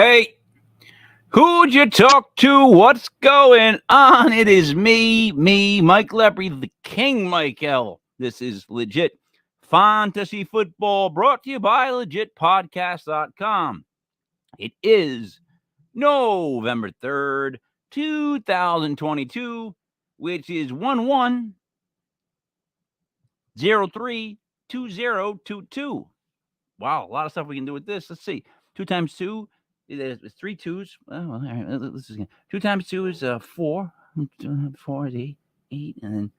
Hey, who'd you talk to? What's going on? It is me, Mike Lepre, the King Mike L. This is Legit Fantasy Football brought to you by legitpodcast.com. It is November 3rd, 2022, which is 11032022. Wow, a lot of stuff we can do with this. Let's see. 2 times 2 is 3 twos. Well, all right, let's again. 2 times 2 is 4. 4 is 8. 8, and then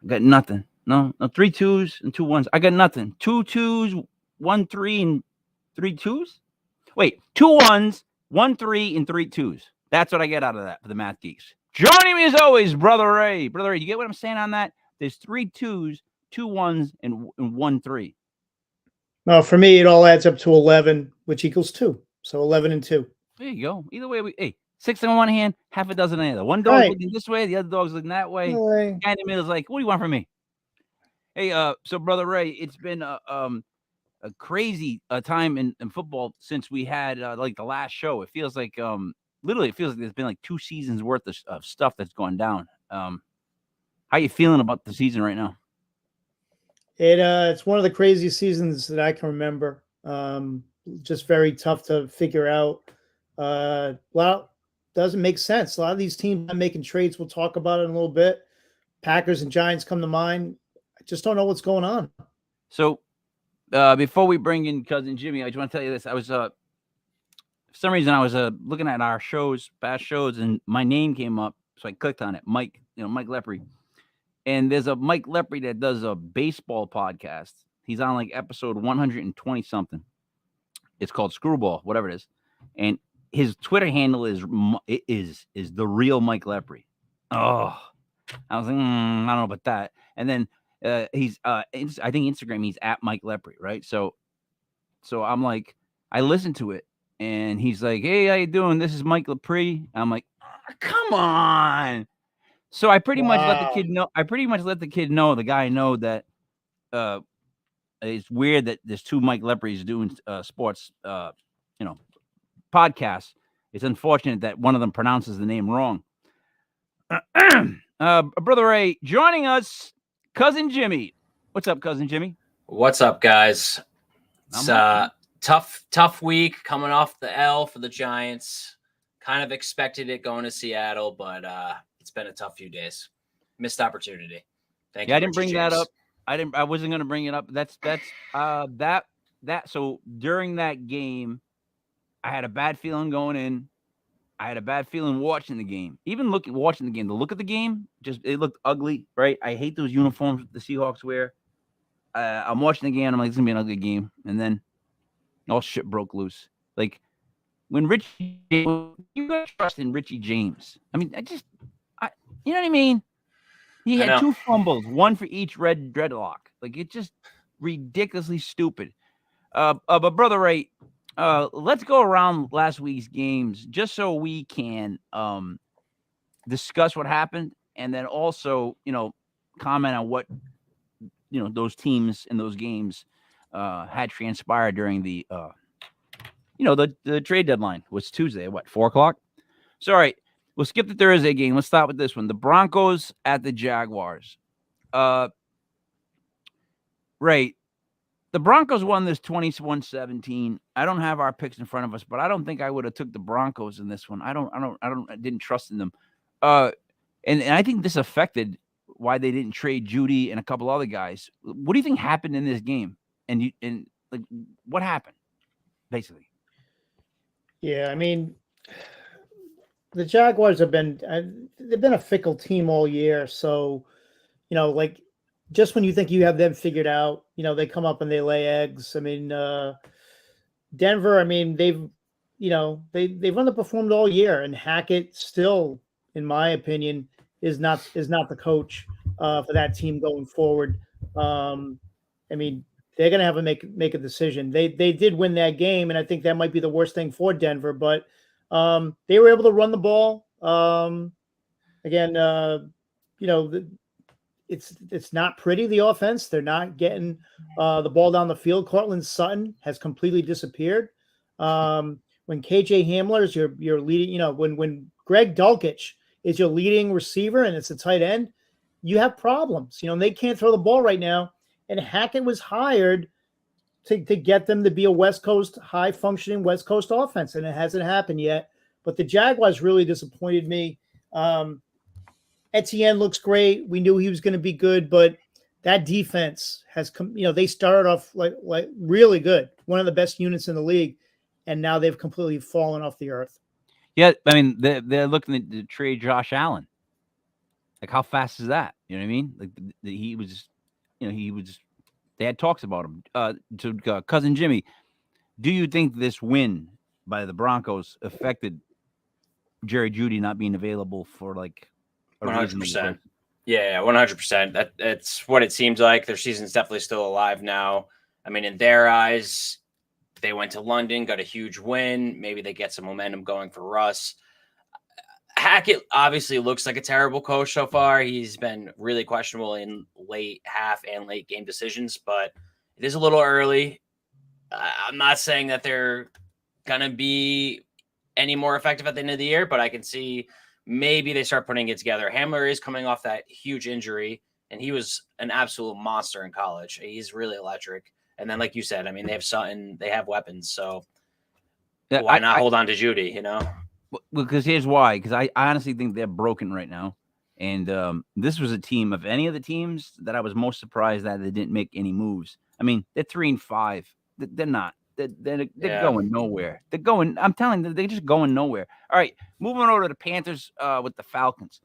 I got nothing. No, 3 twos and 2 ones. I got nothing. 2 twos, 1 3, and 3 twos. Wait, 2 ones, 1 3, and 3 twos. That's what I get out of that for the math geeks. Joining me as always, Brother Ray. Brother Ray, you get what I'm saying on that? There's 3 twos, 2 ones, and 1 3. No, for me, it all adds up to 11, which equals 2. So 11 and 2. There you go. Either way, 6 in one hand, half a dozen in the other. One dog's looking this way, the other dog's looking that way. The guy in the middle is like, what do you want from me? Hey, so Brother Ray, it's been a crazy time in football since we had like the last show. It feels like literally it feels like there's been like 2 seasons worth of stuff that's gone down. How you feeling about the season right now? It's one of the craziest seasons that I can remember. Just very tough to figure out. Well, doesn't make sense. A lot of these teams are making trades. We'll talk about it in a little bit. Packers and Giants come to mind. I just don't know what's going on. So before we bring in cousin Jimmy, I just want to tell you this. I was for some reason I was looking at our past shows, and my name came up, so I clicked on it. Mike Lepre. And there's a Mike Lepre that does a baseball podcast. He's on like episode 120 something. It's called Screwball, whatever it is. And his Twitter handle is the real Mike Lepre. Oh, I was like, I don't know about that. And then he's I think Instagram, he's at Mike Lepre, right? So I'm like, I listened to it, and he's like, hey, how you doing? This is Mike Lepre. I'm like, come on. So I pretty much let the kid know. The guy know that it's weird that there's 2 Mike Lepres doing sports, podcasts. It's unfortunate that one of them pronounces the name wrong. Brother Ray, joining us, cousin Jimmy. What's up, cousin Jimmy? What's up, guys? It's tough week coming off the L for the Giants. Kind of expected it going to Seattle, but it's been a tough few days. Missed opportunity. Thank you. I didn't bring that up. I wasn't going to bring it up. That's so during that game, I had a bad feeling going in. I had a bad feeling watching the game. Even watching the game, the look of the game, it looked ugly, right? I hate those uniforms the Seahawks wear. I'm watching the game, I'm like, it's gonna be an ugly game, and then all shit broke loose. Like when you got trust in Richie James. I mean, you know what I mean? He had 2 fumbles, 1 for each red dreadlock. Like, it's just ridiculously stupid. But Brother Ray, let's go around last week's games just so we can discuss what happened, and then also, comment on what those teams in those games had transpired during the the trade deadline was Tuesday at 4:00. So all right, we'll skip the Thursday game. Let's start with this one. The Broncos at the Jaguars. Right. The Broncos won this 21-17. I don't have our picks in front of us, but I don't think I would have took the Broncos in this one. I didn't trust in them. And I think this affected why they didn't trade Judy and a couple other guys. What do you think happened in this game? And what happened, basically? Yeah, I mean, the Jaguars they've been a fickle team all year. So, like just when you think you have them figured out, they come up and they lay eggs. I mean, Denver, I mean, they've underperformed all year, and Hackett still, in my opinion, is not the coach for that team going forward. I mean, they're going to have to make a decision. They did win that game, and I think that might be the worst thing for Denver. But they were able to run the ball. It's not pretty, the offense. They're not getting the ball down the field. Cortland Sutton has completely disappeared. when KJ Hamler is your leading, when Greg Dulcich is your leading receiver and it's a tight end, you have problems. They can't throw the ball right now. And Hackett was hired to get them to be a West Coast, high functioning West Coast offense, and it hasn't happened yet. But the Jaguars really disappointed me. Etienne looks great. We knew he was going to be good, but that defense has come. They started off like really good, one of the best units in the league, and now they've completely fallen off the earth. Yeah, I mean they're looking to trade Josh Allen. Like, how fast is that? You know what I mean? Like he was, they had talks about him. To cousin Jimmy, do you think this win by the Broncos affected Jerry Jeudy not being available for like a 100%? Yeah, 100%. That's what it seems like. Their season's definitely still alive now. I mean, in their eyes, they went to London, got a huge win. Maybe they get some momentum going for Russ. Hackett obviously looks like a terrible coach so far. He's been really questionable in late half and late game decisions, but it is a little early. I'm not saying that they're going to be any more effective at the end of the year, but I can see maybe they start putting it together. Hamler is coming off that huge injury, and he was an absolute monster in college. He's really electric. And then, like you said, I mean, they have Sutton, they have weapons, so why not hold on to Jeudy, Because here's why. Because I honestly think they're broken right now. And this was a team of any of the teams that I was most surprised that they didn't make any moves. I mean, they're 3-5. They're not. They're going nowhere. I'm telling you, they're just going nowhere. All right, moving over to the Panthers with the Falcons.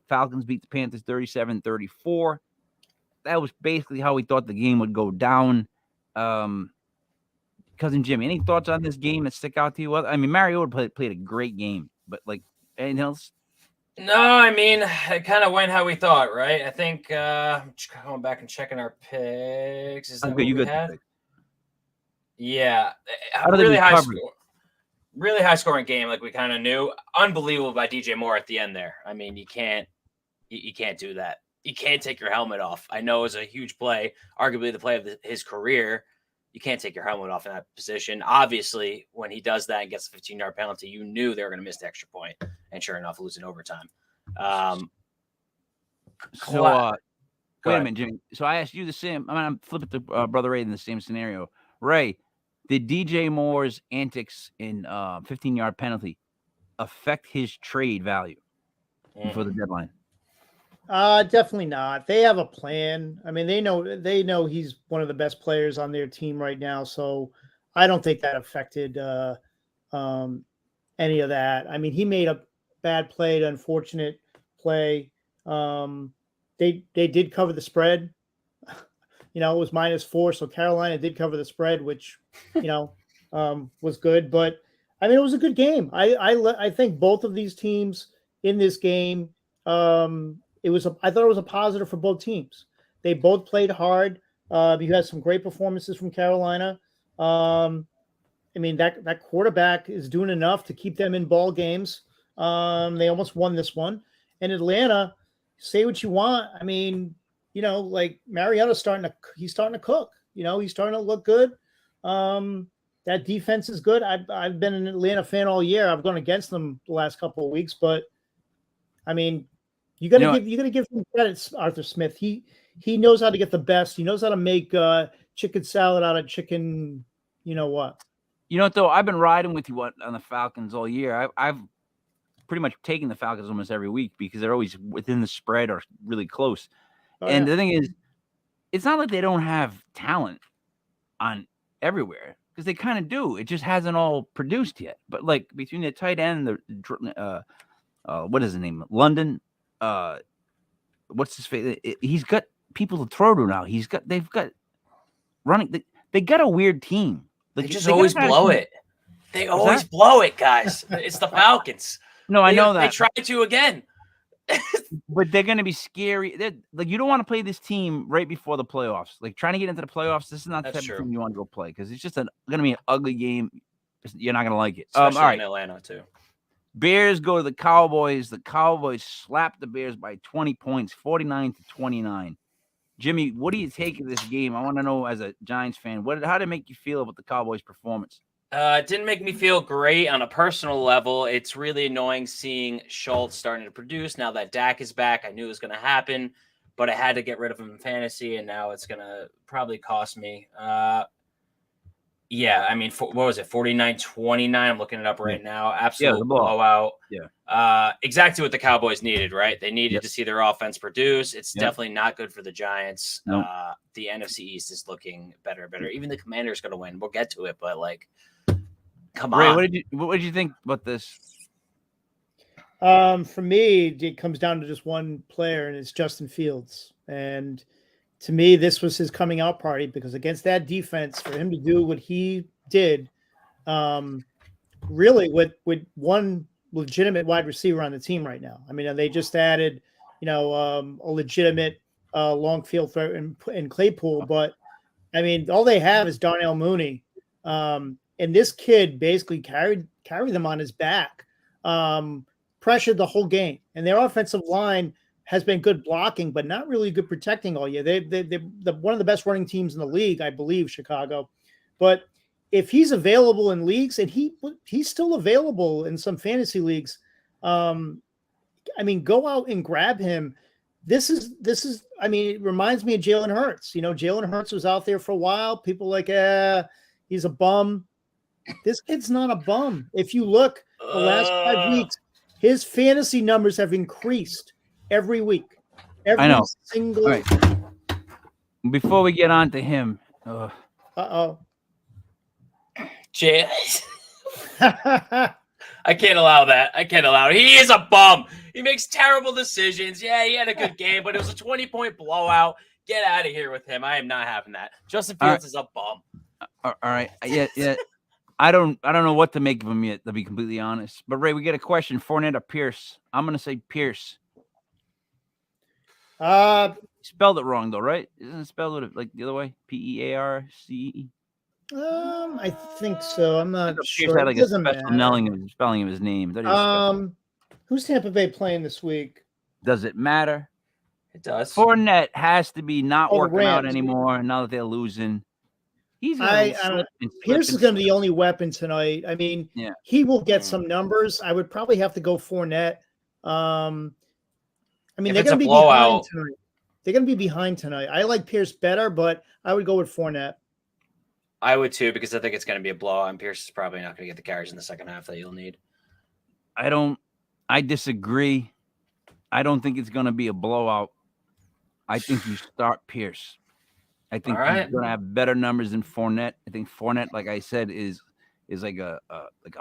Falcons beat the Panthers 37-34. That was basically how we thought the game would go down. Cousin Jimmy, any thoughts on this game that stick out to you? Well, I mean, Mariota played a great game, but like anything else? No, I mean, it kind of went how we thought, right? I think I'm just going back and checking our picks. Is that Okay, you what we got had? Yeah, really high scoring game, like we kind of knew. Unbelievable by DJ Moore at the end there. I mean, you can't do that. You can't take your helmet off. I know it was a huge play, arguably the play of his career. You can't take your helmet off in that position. Obviously, when he does that and gets a 15-yard penalty, you knew they were going to miss the extra point, and sure enough, lose in overtime. Wait a minute, Jimmy. So I asked you the same. I mean, I'm flipping to Brother Ray in the same scenario. Ray, did DJ Moore's antics in 15-yard penalty affect his trade value for the deadline? Definitely not. They have a plan. I mean, they know he's one of the best players on their team right now. So I don't think that affected any of that. I mean, he made a bad play, an unfortunate play. They did cover the spread. It was -4, so Carolina did cover the spread, which was good. But I mean, it was a good game. I think both of these teams in this game. I thought it was a positive for both teams. They both played hard. You had some great performances from Carolina. I mean, that quarterback is doing enough to keep them in ball games. They almost won this one. And Atlanta, say what you want. I mean, like Mariota's starting to cook. He's starting to look good. That defense is good. I've been an Atlanta fan all year. I've gone against them the last couple of weeks, but I mean, you got to give him credit, Arthur Smith. He knows how to get the best. He knows how to make chicken salad out of chicken. You know what? Though, I've been riding with you on the Falcons all year. I've pretty much taken the Falcons almost every week because they're always within the spread or really close. The thing is, it's not like they don't have talent on everywhere because they kind of do. It just hasn't all produced yet. But like between the tight end, what is his name? London. What's his face? He's got people to throw to now. They've got running. They got a weird team. They just always blow it. They always blow it, guys. It's the Falcons. No, I know that. They tried to again. But they're going to be scary. Like, you don't want to play this team right before the playoffs. Like, trying to get into the playoffs, this is not the type of team you want to go play because it's just going to be an ugly game. You're not going to like it. Especially all right. in Atlanta, too. Bears go to the Cowboys. The Cowboys slap the Bears by 20 points, 49-29. Jimmy, what do you take of this game? I want to know, as a Giants fan, how did it make you feel about the Cowboys' performance? It didn't make me feel great on a personal level. It's really annoying seeing Schultz starting to produce now that Dak is back. I knew it was going to happen, but I had to get rid of him in fantasy, and now it's going to probably cost me. Yeah, I mean, what was it, 49-29? I'm looking it up right now. Absolute blowout. Yeah. Exactly what the Cowboys needed, right? They needed Yep. to see their offense produce. It's Yep. definitely not good for the Giants. Nope. The NFC East is looking better and better. Even the Commanders going to win. We'll get to it, but like, come Ray, on. what did you think about this? For me, it comes down to just one player, and it's Justin Fields. And to me, this was his coming out party because against that defense, for him to do what he did, really with one legitimate wide receiver on the team right now. I mean, they just added, a legitimate long field throw in Claypool, but I mean, all they have is Darnell Mooney. And this kid basically carried them on his back, pressured the whole game. And their offensive line has been good blocking, but not really good protecting all year. They're one of the best running teams in the league, I believe, Chicago. But if he's available in leagues, and he's still available in some fantasy leagues, I mean, go out and grab him. This is. I mean, it reminds me of Jalen Hurts. Jalen Hurts was out there for a while. People like, he's a bum. This kid's not a bum. If you look the last 5 weeks, his fantasy numbers have increased every week. I know. Single. All right. Before we get on to him, Jay, I can't allow that. He is a bum. He makes terrible decisions. Yeah, he had a good game, but it was a 20-point blowout. Get out of here with him. I am not having that. Justin Fields is a bum. All right. Yeah. I don't know what to make of him yet, to be completely honest. But Ray, we get a question. Fournette or Pierce? I'm gonna say Pierce. Spelled it wrong though, right? Isn't it spelled like the other way? Pearce? I think so. I'm not sure. Pierce had like a special spelling of his name. Who's Tampa Bay playing this week? Does it matter? It does. Fournette has to be not working out Rams. anymore now that they're losing. He's Pierce is going to be the only weapon tonight. I mean, he will get some numbers. I would probably have to go Fournette. I mean, they're going to be behind tonight. They're going to be behind tonight. I like Pierce better, but I would go with Fournette. I would too, because I think it's going to be a blowout, and Pierce is probably not going to get the carries in the second half that you'll need. I disagree. I don't think it's going to be a blowout. I think you start Pierce. I think he's going to have better numbers than Fournette. I think Fournette, like I said, is like a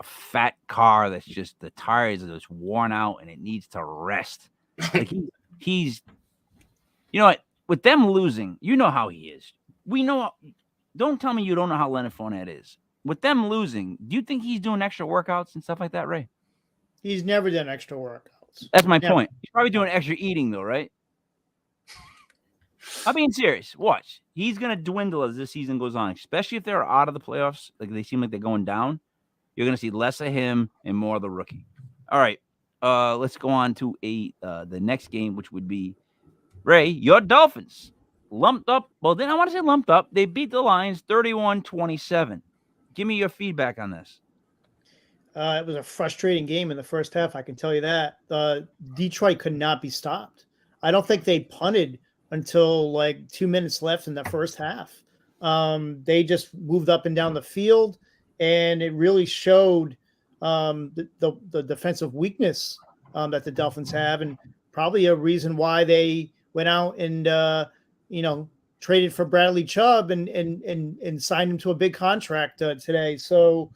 fat car that's just the tires are just worn out and it needs to rest. Like he's, you know what? With them losing, you know how he is. We know. Don't tell me you don't know how Leonard Fournette is. With them losing, do you think he's doing extra workouts and stuff like that, Ray? He's never done extra workouts. That's my point. He's probably doing extra eating though, right? I'm being serious. Watch. He's going to dwindle as this season goes on, especially if they're out of the playoffs. Like they seem like they're going down. You're going to see less of him and more of the rookie. All right. Let's go on to the next game, which would be Ray, your Dolphins lumped up. Well, then I want to say lumped up. They beat the Lions 31-27. Give me your feedback on this. It was a frustrating game in the first half. I can tell you that. Detroit could not be stopped. I don't think they punted until like 2 minutes left in the first half. They just moved up and down the field, and it really showed the defensive weakness that the Dolphins have, and probably a reason why they went out and traded for Bradley Chubb and signed him to a big contract today. So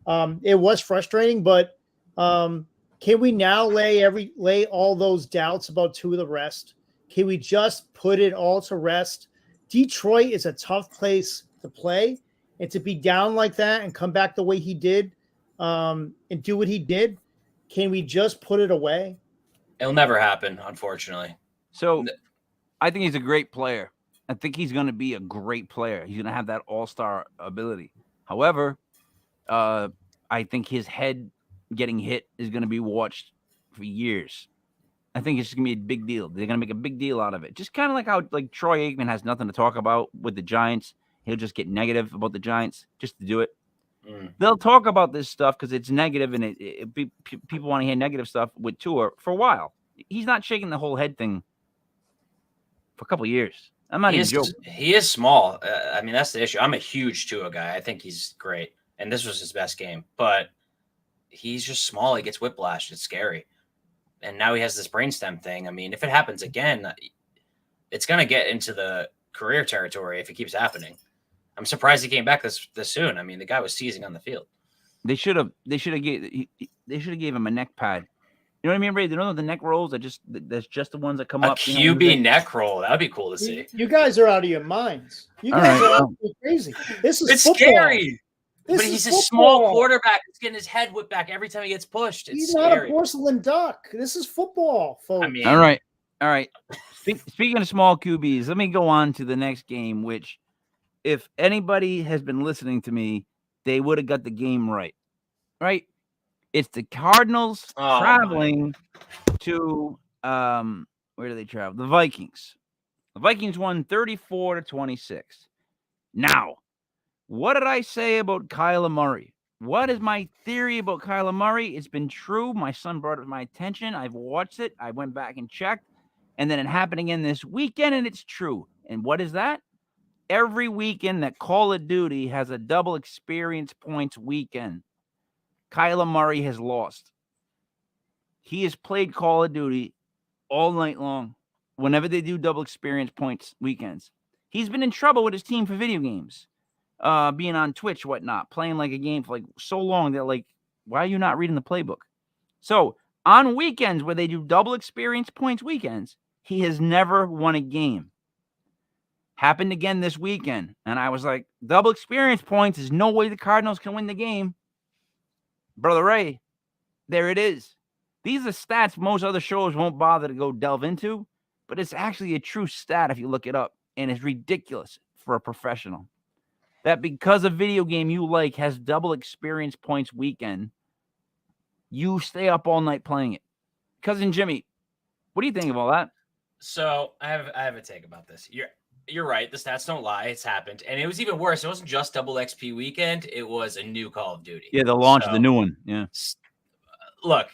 it was frustrating, but can we now lay all those doubts about two of the rest? Can we just put it all to rest? Detroit is a tough place to play, and to be down like that and come back the way he did and do what he did, can we just put it away? It'll never happen, unfortunately. So I think he's a great player. I think he's going to be a great player. He's going to have that all-star ability. However, I think his head getting hit is going to be watched for years. I think it's going to be a big deal. They're going to make a big deal out of it. Just kind of like how Troy Aikman has nothing to talk about with the Giants. He'll just get negative about the Giants just to do it. They'll talk about this stuff because it's negative, and people want to hear negative stuff with Tua for a while. He's not shaking the whole head thing for a couple of years. I'm not even joking. He is small. I mean, that's the issue. I'm a huge Tua guy. I think he's great, and this was his best game. But he's just small. He gets whiplash. It's scary. And now he has this brainstem thing. I mean, if it happens again, it's going to get into the career territory if it keeps happening. I'm surprised he came back this soon. I mean, the guy was seizing on the field. They should have gave him a neck pad. You know what I mean, Ray? You know the neck rolls that's just the ones that come up. QB neck roll. That would be cool to see. You guys are out of your minds. You guys are absolutely crazy. This is it's football. Scary. But he's a small quarterback. He's getting his head whipped back every time he gets pushed. It's He's not a porcelain duck. This is football, folks. I mean, all right. Speaking of small QBs, let me go on to the next game, which if anybody has been listening to me, they would have got the game right. Right? It's the Cardinals traveling to where do they travel? The Vikings. The Vikings won 34-26. Now, what did I say about Kyler Murray? What is my theory about Kyler Murray? It's been true. My son brought it to my attention. I've watched it. I went back and checked. And then it happened again this weekend, and it's true. And what is that? Every weekend that Call of Duty has a double experience points weekend, Kyler Murray has lost. He has played Call of Duty all night long whenever they do double experience points weekends. He's been in trouble with his team for video games, being on Twitch, whatnot, playing like a game for like so long that like, why are you not reading the playbook? So on weekends where they do double experience points weekends, he has never won a game. Happened again this weekend. And I was like, double experience points, there's no way the Cardinals can win the game. Brother Ray, there it is. These are stats most other shows won't bother to go delve into, but it's actually a true stat if you look it up. And it's ridiculous for a professional. That because a video game you like has double experience points weekend, you stay up all night playing it. Cousin Jimmy, what do you think of all that? So I have a take about this. You're right. The stats don't lie. It's happened. And it was even worse. It wasn't just double XP weekend. It was a new Call of Duty. Yeah, the launch of the new one. Yeah. Look,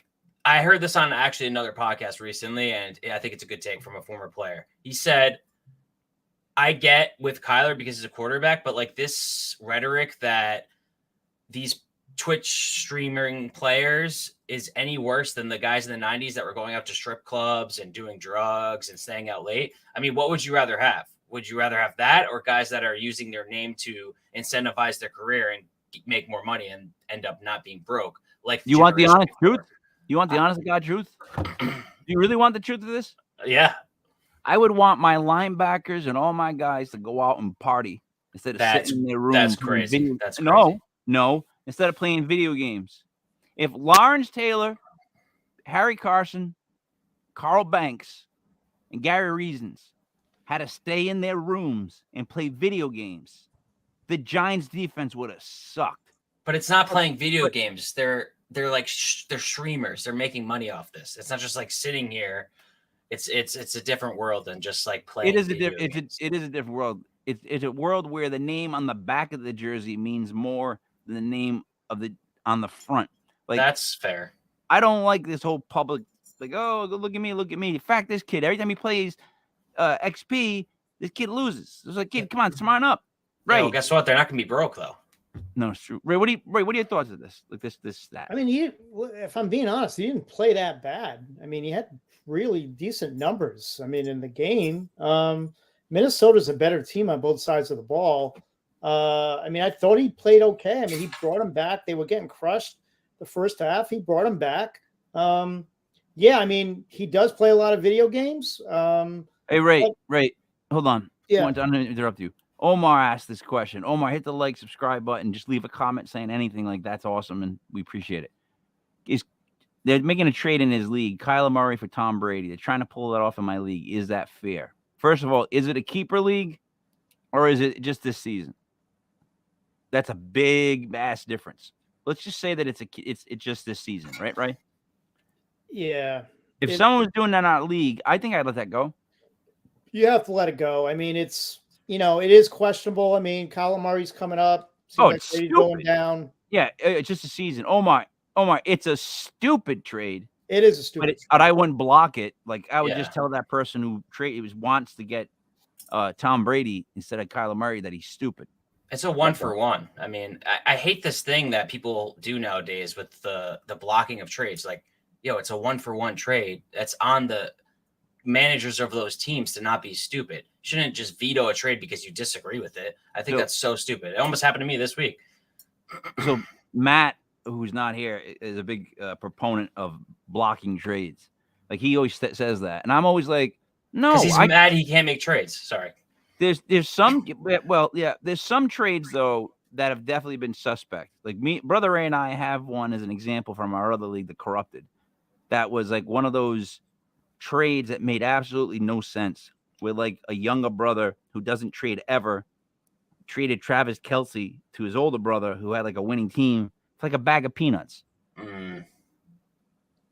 I heard this on actually another podcast recently, and I think it's a good take from a former player. He said, I get with Kyler because he's a quarterback, but like this rhetoric that these Twitch streaming players is any worse than the guys in the 90s that were going out to strip clubs and doing drugs and staying out late. I mean, what would you rather have? Would you rather have that or guys that are using their name to incentivize their career and make more money and end up not being broke? Like, you want the honest truth? You want the honest to God truth? Do you really want the truth of this? Yeah. I would want my linebackers and all my guys to go out and party instead of sitting in their room. That's crazy. That's crazy. No. Instead of playing video games. If Lawrence Taylor, Harry Carson, Carl Banks, and Gary Reasons had to stay in their rooms and play video games, the Giants defense would have sucked. But it's not playing video games. They're like they're streamers. They're making money off this. It's not just like sitting here. It's a different world than just like playing. It is a different world. It's a world where the name on the back of the jersey means more than the name on the front. Like, that's fair. I don't like this whole public like, oh, look at me. In fact, this kid, every time he plays XP, this kid loses. It's like, kid, come on, smarten up. Right. Yeah, well, guess what? They're not gonna be broke though. No, it's true. Ray, what are your thoughts of this? Like this stat? I mean, if I'm being honest, he didn't play that bad. I mean, he had really decent numbers. I mean, in the game, Minnesota's a better team on both sides of the ball. I mean, I thought he played okay. I mean, he brought them back. They were getting crushed the first half. He brought them back. Yeah, I mean, he does play a lot of video games. Hey, Ray, hold on. Yeah. I'm going to interrupt you. Omar asked this question. Omar, hit the like, subscribe button. Just leave a comment saying anything like that's awesome, and we appreciate it. They're making a trade in his league, Kyler Murray for Tom Brady. They're trying to pull that off in my league. Is that fair? First of all, is it a keeper league, or is it just this season? That's a big ass difference. Let's just say that it's just this season, right? Yeah. If someone was doing that in our league, I think I'd let that go. You have to let it go. I mean, it is questionable. I mean, Kyler Murray's coming up. It's Brady's going down. Yeah, it's just a season. Omar, it's a stupid trade. It is a But stupid. I wouldn't block it. Like I would Yeah. just tell that person who wants to get Tom Brady instead of Kyler Murray that he's stupid. It's a 1-for-1. I mean, I hate this thing that people do nowadays with the blocking of trades. Like, it's a 1-for-1 trade. That's on the managers of those teams to not be stupid. You shouldn't just veto a trade because you disagree with it. I think that's so stupid. It almost happened to me this week. So Matt, who's not here, is a big proponent of blocking trades. Like he always says that, and I'm always like, no, because he's mad he can't make trades. Sorry. There's some there's some trades though that have definitely been suspect. Like Brother Ray and I have one as an example from our other league, the Corrupted. That was like one of those trades that made absolutely no sense. With like a younger brother who doesn't trade ever, traded Travis Kelce to his older brother who had like a winning team. It's like a bag of peanuts.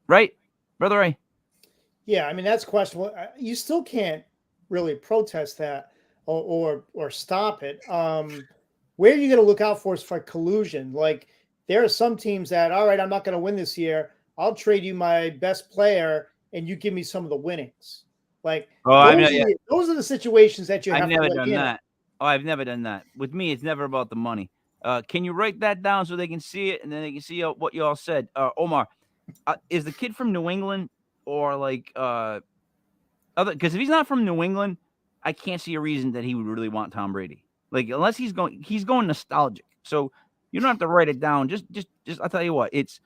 Right, Brother Ray? Yeah, I mean that's questionable. You still can't really protest that or stop it. Where are you going to look out for is for collusion? Like there are some teams that, all right, I'm not going to win this year. I'll trade you my best player and you give me some of the winnings. Like those are the situations that you have. I've never done that. Oh, I've never done that. With me, it's never about the money. Can you write that down so they can see it and then they can see what you all said? Omar, is the kid from New England or like other? Because if he's not from New England, I can't see a reason that he would really want Tom Brady. Like unless he's going nostalgic. So you don't have to write it down. Just I'll tell you what. It's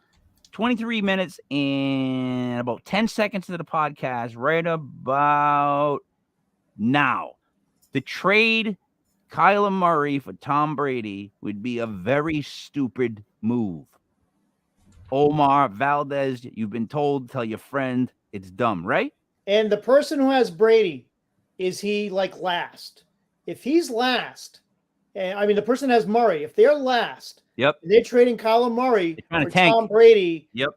23 minutes and about 10 seconds into the podcast. Right about now, the trade Kyler Murray for Tom Brady would be a very stupid move. Omar Valdez, you've been told, tell your friend it's dumb, right? And the person who has Brady, is he like last? If he's last, and I mean the person has Murray, if they're last, yep, they're trading Kyler Murray for Tom Brady. Yep.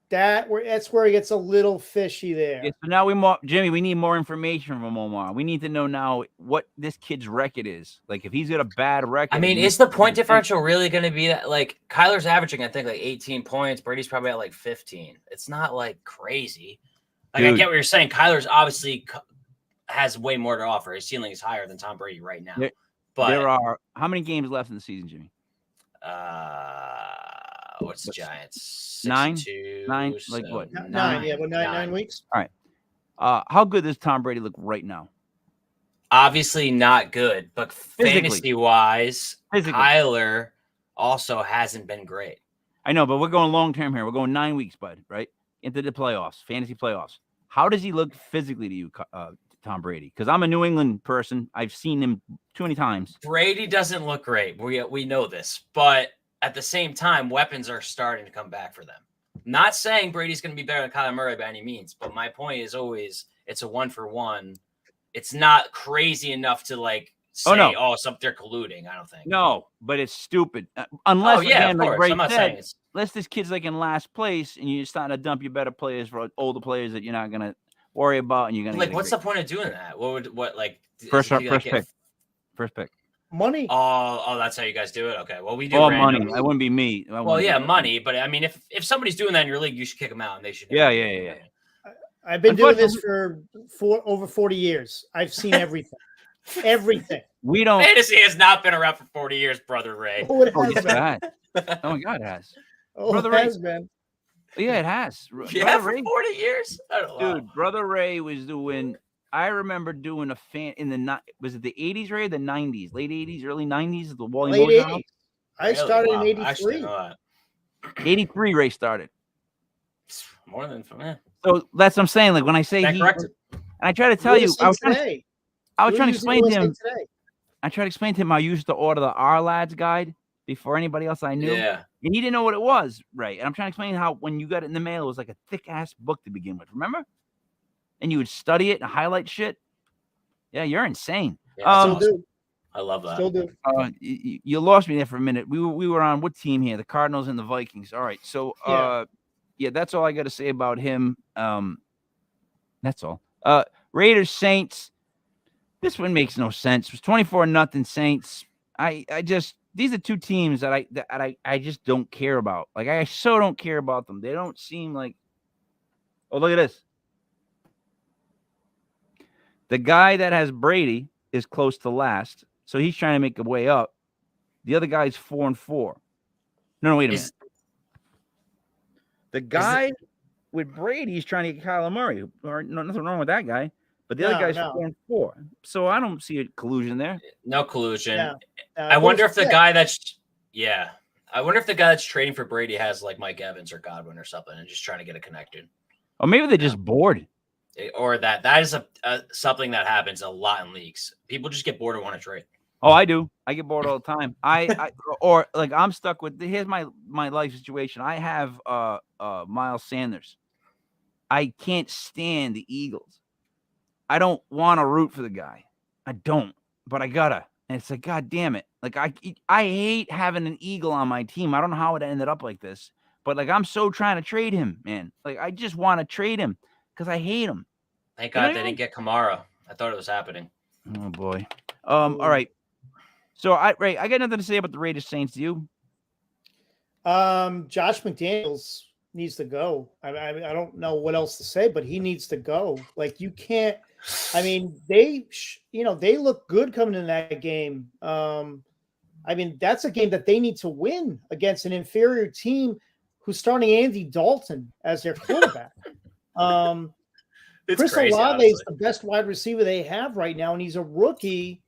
That's where it gets a little fishy there. Yeah, so now Jimmy, we need more information from Omar. We need to know now what this kid's record is. Like if he's got a bad record. I mean, is the point differential really going to be that? Like Kyler's averaging, I think, like 18 points. Brady's probably at like 15. It's not like crazy. Like I get what you're saying. Kyler's obviously has way more to offer. His ceiling is higher than Tom Brady right now. But there are how many games left in the season, Jimmy? What's the Giants? 9? Like what? 9. Yeah, 9 weeks. All right. How good does Tom Brady look right now? Obviously not good, but fantasy-wise, Kyler also hasn't been great. I know, but we're going long-term here. We're going 9 weeks, bud, right? Into the playoffs, fantasy playoffs. How does he look physically to you, Tom Brady? Because I'm a New England person. I've seen him too many times. Brady doesn't look great. We know this, but at the same time, weapons are starting to come back for them. Not saying Brady's going to be better than Kyler Murray by any means, but my point is always it's a 1-for-1. It's not crazy enough to like say, they're colluding. I don't think. No, but it's stupid. Unless, again, like Ray said, unless this kid's like in last place and you're starting to dump your better players for older players that you're not going to worry about and you're going to like, what's the point of doing that? First pick. Money. Oh, that's how you guys do it. Okay. Well, we do money. That wouldn't be me. Money. But I mean, if somebody's doing that in your league, you should kick them out, and they should. Yeah. I've been doing this for over 40 years. I've seen everything. Everything. We don't. Fantasy has not been around for 40 years, Brother Ray. Oh, it has been. Oh my God, it has. Brother Ray has been. Yeah, it has. Yeah, for 40 years. I don't know. Dude, Brother Ray was doing. I remember doing a fan in was it the 80s, Ray, or the 90s, late 80s, early 90s, the Wally Late Moore 80s. I started in 83. 83, Ray started. More than for me. So that's what I'm saying. Like when I say and I try to tell you, I was trying to explain to him. I tried to explain to him I used to order the R Lads guide before anybody else I knew. Yeah. And he didn't know what it was, right? And I'm trying to explain how when you got it in the mail, it was like a thick ass book to begin with. Remember? And you would study it and highlight shit. Yeah, you're insane. Yeah, still do. I love that. Still do. You lost me there for a minute. We were on what team here? The Cardinals and the Vikings. All right. So that's all I got to say about him. That's all. Raiders Saints. This one makes no sense. It was 24-0 Saints. I just these are two teams that I just don't care about. Like I so don't care about them. They don't seem like. Oh, look at this. The guy that has Brady is close to last, so he's trying to make a way up. The other guy's 4-4. No, wait a minute. The guy with Brady is trying to get Kyler Murray. Or nothing wrong with that guy, but the other guy's 4-4. So I don't see a collusion there. No collusion. Yeah. I wonder if the guy that's I wonder if the guy that's trading for Brady has like Mike Evans or Godwin or something and just trying to get it connected. Or maybe they're just bored. Or that is something that happens a lot in leagues. People just get bored and want to trade. Oh, I do. I get bored all the time. Or like I'm stuck with. Here's my life situation. I have Miles Sanders. I can't stand the Eagles. I don't want to root for the guy. I don't, but I gotta. And it's like, God damn it! Like I hate having an Eagle on my team. I don't know how it ended up like this, but like I'm so trying to trade him, man. Like I just want to trade him because I hate him. Thank God they didn't get Kamara. I thought it was happening. Oh boy. All right. So I got nothing to say about the Raiders Saints. Do you? Josh McDaniels needs to go. I don't know what else to say, but he needs to go. Like you can't. I mean, they look good coming in that game. I mean, that's a game that they need to win against an inferior team who's starting Andy Dalton as their quarterback. Chris Olave is the best wide receiver they have right now, and he's a rookie.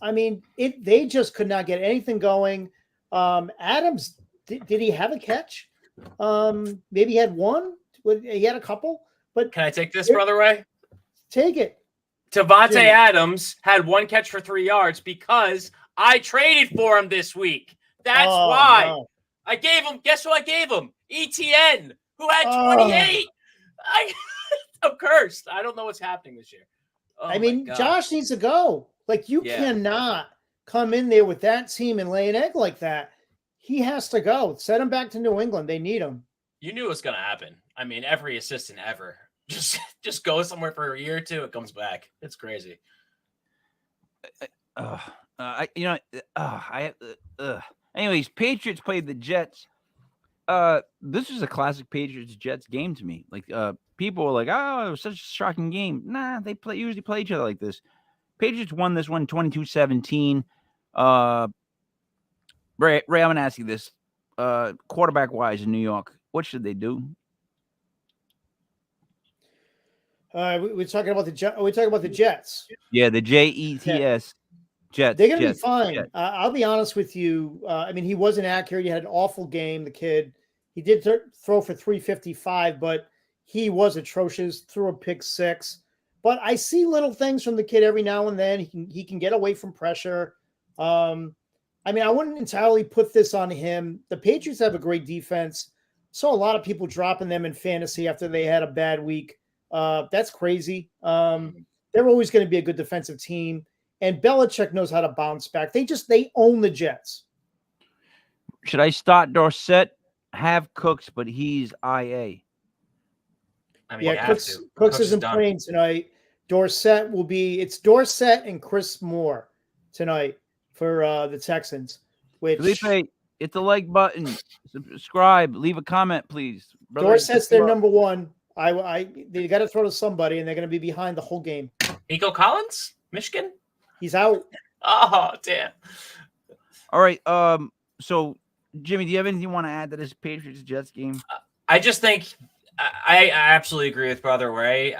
I mean, they just could not get anything going. Adams, did he have a catch? Maybe he had one. He had a couple. But can I take this, Brother Ray? Take it. Devontae Adams had one catch for 3 yards because I traded for him this week. That's why. No. I gave him. Guess who I gave him? ETN, who had 28. I'm cursed. I don't know what's happening this year. I mean, Josh needs to go. Like, you cannot come in there with that team and lay an egg like that. He has to go. Send him back to New England. They need him. You knew it was going to happen. I mean, every assistant ever just goes somewhere for a year or two. It comes back. It's crazy. Anyways, Patriots played the Jets. This was a classic Patriots-Jets game to me. Like, people were like, "Oh, it was such a shocking game." Nah, they usually play each other like this. Patriots won this one 22-17. Ray, I'm going to ask you this. Quarterback-wise in New York, what should they do? We're talking about the Jets. Yeah, the Jets. Jets. They're going to be fine. I'll be honest with you. I mean, he wasn't accurate. He had an awful game, the kid. He did throw for 355, but he was atrocious, threw a pick six. But I see little things from the kid every now and then. He can get away from pressure. I mean, I wouldn't entirely put this on him. The Patriots have a great defense. Saw a lot of people dropping them in fantasy after they had a bad week. That's crazy. They're always going to be a good defensive team. And Belichick knows how to bounce back. They own the Jets. Should I start Dorsett? Have Cooks, but he's IA. I mean, Cooks isn't playing tonight. It's Dorsett and Chris Moore tonight for the Texans. Felipe, hit the like button, subscribe, leave a comment, please. Dorsett's their number one. They got to throw to somebody, and they're going to be behind the whole game. Nico Collins, Michigan. He's out. Oh, damn. All right. So, Jimmy, do you have anything you want to add to this Patriots-Jets game? I just think I absolutely agree with Brother Ray.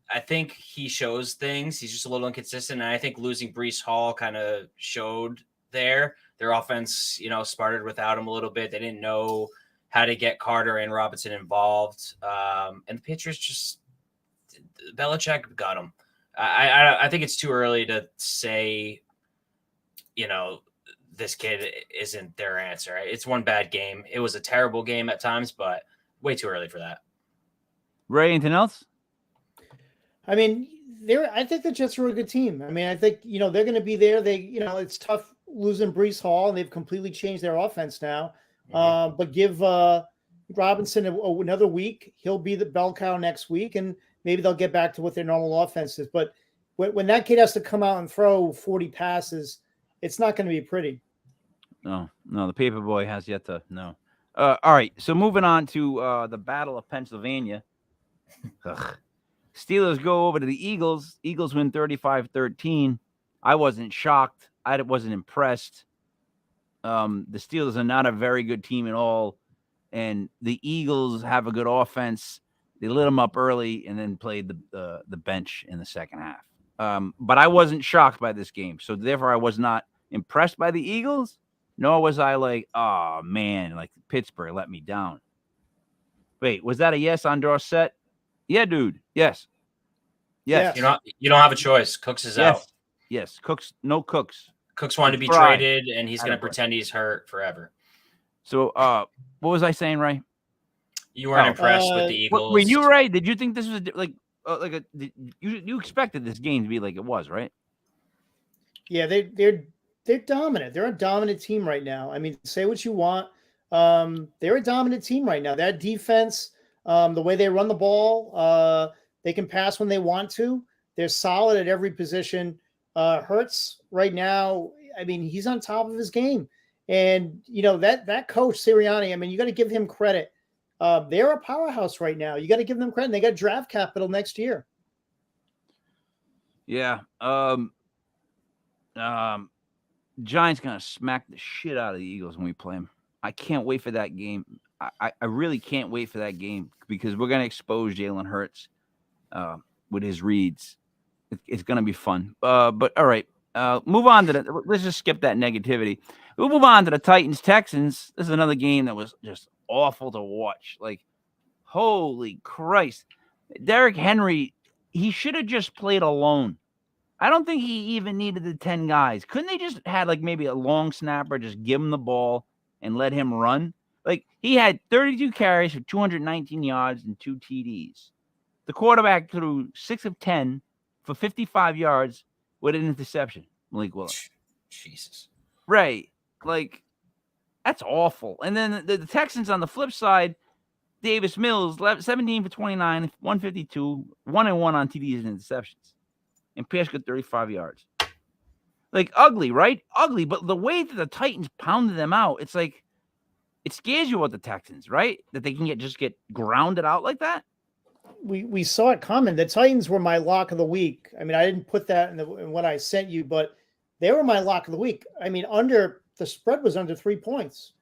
I think he shows things. He's just a little inconsistent. And I think losing Breece Hall kind of showed there. Their offense, started without him a little bit. They didn't know how to get Carter and Robinson involved. And the Patriots Belichick got him. I think it's too early to say, this kid isn't their answer. It's one bad game. It was a terrible game at times, but way too early for that. Ray, anything else? I mean, I think the Jets are a good team. I mean, I think, they're going to be there. It's tough losing Breece Hall, and they've completely changed their offense now. Mm-hmm. But give Robinson another week. He'll be the bell cow next week, and maybe they'll get back to what their normal offense is. But when that kid has to come out and throw 40 passes, it's not going to be pretty. No, the paper boy has yet to no. All right, so moving on to the Battle of Pennsylvania. Ugh. Steelers go over to the Eagles. Eagles win 35-13. I wasn't shocked. I wasn't impressed. The Steelers are not a very good team at all, and the Eagles have a good offense. They lit them up early and then played the bench in the second half. But I wasn't shocked by this game, so therefore I was not impressed by the Eagles. Nor was I like, oh man, like Pittsburgh let me down. Wait, was that a yes on Dorsett? Yeah, dude. Yes. Yes. You don't have a choice. Cooks is out. Yes. No Cooks. Cooks wanted to be traded, and he's going to pretend he's hurt forever. So, what was I saying, Ray? You weren't impressed with the Eagles. Were you right? Did you think this was you expected this game to be like it was, right? Yeah, they're dominant. They're a dominant team right now. I mean, say what you want. They're a dominant team right now. That defense, the way they run the ball, they can pass when they want to. They're solid at every position. Hurts right now, I mean, he's on top of his game. And, that coach, Sirianni, I mean, you got to give him credit. They're a powerhouse right now. You got to give them credit. They got draft capital next year. Yeah. Giants going to smack the shit out of the Eagles when we play them. I can't wait for that game. I really can't wait for that game because we're going to expose Jalen Hurts with his reads. It's going to be fun. But all right, move on to let's just skip that negativity. We'll move on to the Titans-Texans. This is another game that was just awful to watch. Like, holy Christ. Derrick Henry, he should have just played alone. I don't think he even needed the 10 guys. Couldn't they just had like maybe a long snapper, just give him the ball and let him run? Like, he had 32 carries for 219 yards and 2 TDs. The quarterback threw 6 of 10 for 55 yards with an interception. Malik Willis. Jesus. Right. Like, that's awful. And then the Texans on the flip side, Davis Mills, 17 for 29, 152, 1-1 on TDs and interceptions. And Pierce got 35 yards. Like, ugly, right? Ugly. But the way that the Titans pounded them out, it's like, it scares you about the Texans, right? That they can just get grounded out like that. We saw it coming. The Titans were my lock of the week. I mean, I didn't put that in what I sent you, but they were my lock of the week. I mean, the spread was under 3 points.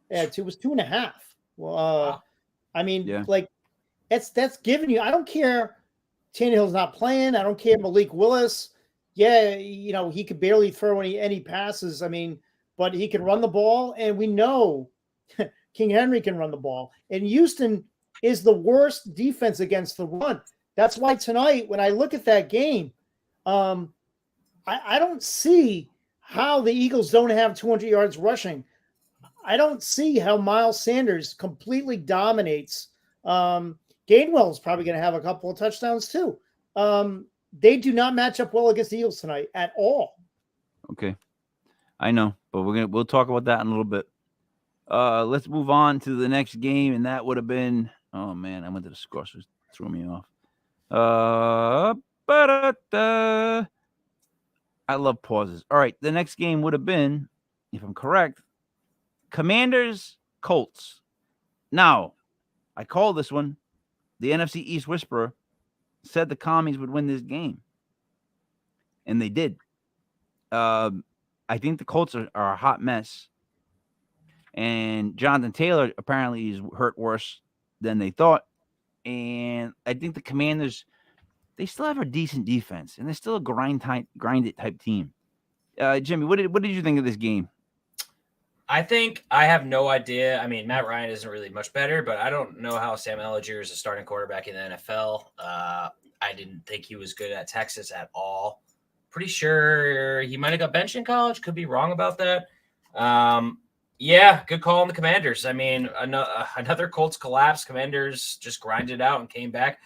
It was 2.5. Well, wow. I mean, like that's giving you. I don't care. Tannehill's not playing. I don't care. Malik Willis. Yeah, he could barely throw any passes. I mean, but he can run the ball, and we know King Henry can run the ball. And Houston is the worst defense against the run. That's why tonight, when I look at that game, I don't see how the Eagles don't have 200 yards rushing. I don't see how Miles Sanders completely dominates. Gainwell is probably going to have a couple of touchdowns too. They do not match up well against the Eagles tonight at all. Okay. I know, but we'll talk about that in a little bit. Let's move on to the next game, and that would have been, oh man, I went to the score, so it threw me off. I love pauses. All right, the next game would have been, if I'm correct, Commanders Colts. Now, I call this one. The NFC East Whisperer said the Commies would win this game, and they did. I think the Colts are a hot mess, and Jonathan Taylor apparently is hurt worse than they thought. And I think the Commanders, they still have a decent defense, and they're still a grind it type team. Jimmy, what did you think of this game? I think I have no idea. I mean, Matt Ryan isn't really much better, but I don't know how Sam Ellinger is a starting quarterback in the NFL. I didn't think he was good at Texas at all. Pretty sure he might have got benched in college. Could be wrong about that. Yeah, good call on the Commanders. I mean, another Colts collapse. Commanders just grinded out and came back.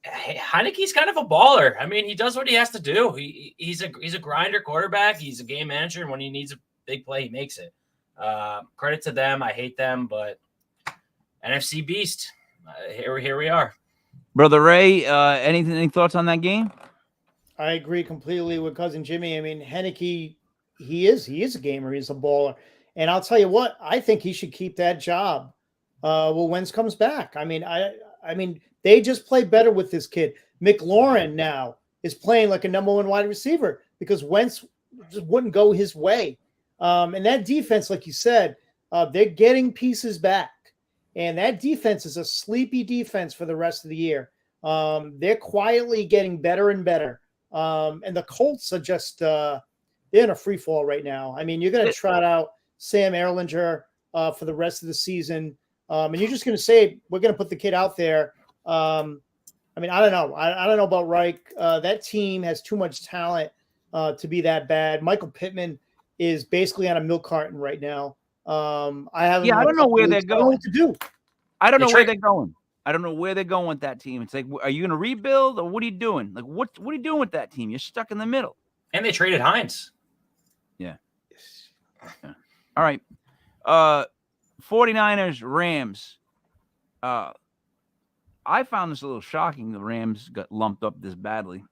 Heineke's kind of a baller. I mean, he does what he has to do. He's a grinder quarterback. He's a game manager, and when he needs a big play, he makes it. Credit to them. I hate them, but NFC Beast. Here we are. Brother Ray, any thoughts on that game? I agree completely with Cousin Jimmy. I mean, Heinicke, he is a gamer. He's a baller. And I'll tell you what, I think he should keep that job. When Wentz comes back. I mean, they just play better with this kid. McLaurin now is playing like a number one wide receiver because Wentz just wouldn't go his way. And that defense, like you said, they're getting pieces back. And that defense is a sleepy defense for the rest of the year. They're quietly getting better and better. And the Colts are just they're in a free fall right now. I mean, you're going to trot out Sam Ehlinger for the rest of the season. And you're just going to say, we're going to put the kid out there. I mean, I don't know. I don't know about Reich. That team has too much talent to be that bad. Michael Pittman is basically on a milk carton right now. I don't know where they're going. I don't know what to do. I don't know where they're going. I don't know where they're going with that team. It's like, are you going to rebuild or what are you doing? Like, what are you doing with that team? You're stuck in the middle. And they traded Hines. Yeah. All right. 49ers, Rams. I found this a little shocking. The Rams got lumped up this badly.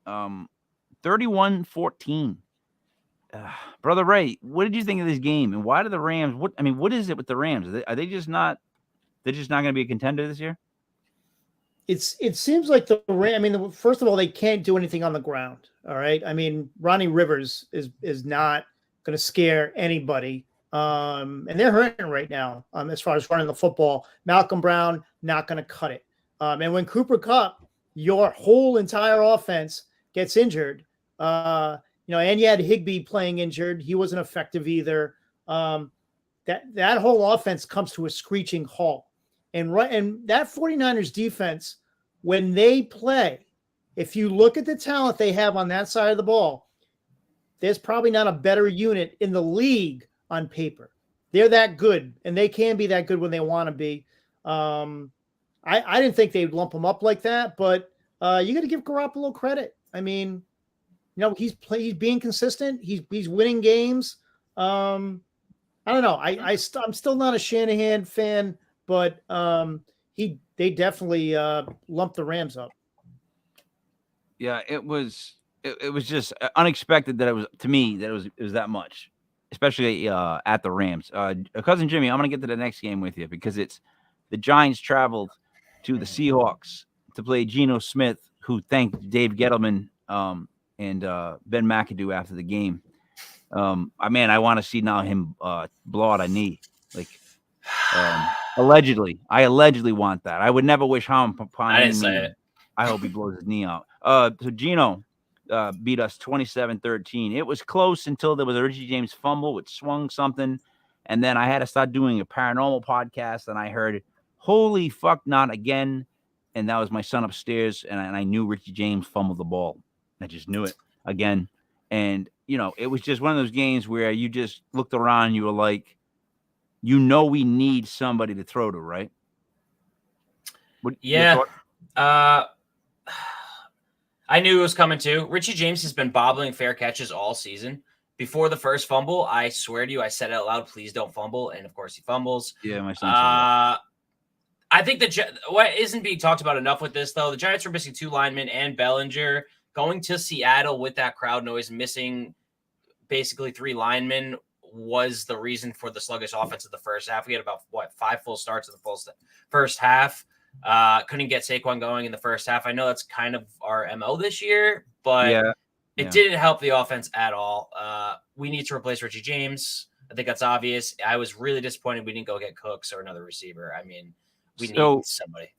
31-14. Brother Ray, what did you think of this game? And why did the Rams? What is it with the Rams? Are they just not? They're just not going to be a contender this year. It seems like the Rams. I mean, first of all, they can't do anything on the ground. All right. I mean, Ronnie Rivers is not going to scare anybody. And they're hurting right now as far as running the football. Malcolm Brown not going to cut it. And when Cooper Kupp, your whole entire offense gets injured. And you had Higbee playing injured. He wasn't effective either. That whole offense comes to a screeching halt. And that 49ers defense, when they play, if you look at the talent they have on that side of the ball, there's probably not a better unit in the league on paper. They're that good, and they can be that good when they want to be. I didn't think they'd lump them up like that, but you got to give Garoppolo credit. I mean, he's being consistent. He's winning games. I don't know. I'm still not a Shanahan fan, but they definitely lumped the Rams up. Yeah, it was just unexpected that it was that much, especially at the Rams. Cousin Jimmy, I'm gonna get to the next game with you because it's the Giants traveled to the Seahawks to play Geno Smith, who thanked Dave Gettleman and Ben McAdoo after the game. I want to see now him blow out a knee. Like, allegedly. I allegedly want that. I would never wish harm upon I didn't say it. I hope he blows his knee out. So Geno beat us 27-13. It was close until there was a Richie James fumble, which swung something. And then I had to start doing a paranormal podcast, and I heard, holy fuck, not again. And that was my son upstairs, and I knew Richie James fumbled the ball. I just knew it again. And, it was just one of those games where you just looked around and you were like, we need somebody to throw to, right? Yeah. I knew it was coming too. Richie James has been bobbling fair catches all season. Before the first fumble, I swear to you, I said it out loud, please don't fumble. And of course he fumbles. Yeah, my son said that. I think what isn't being talked about enough with this, though, the Giants were missing 2 linemen and Bellinger. Going to Seattle with that crowd noise, missing basically 3 linemen was the reason for the sluggish offense of the first half. We had about 5 full starts in the first half. Couldn't get Saquon going in the first half. I know that's kind of our MO this year, but it didn't help the offense at all. We need to replace Richie James. I think that's obvious. I was really disappointed we didn't go get Cooks or another receiver. I mean, we need somebody.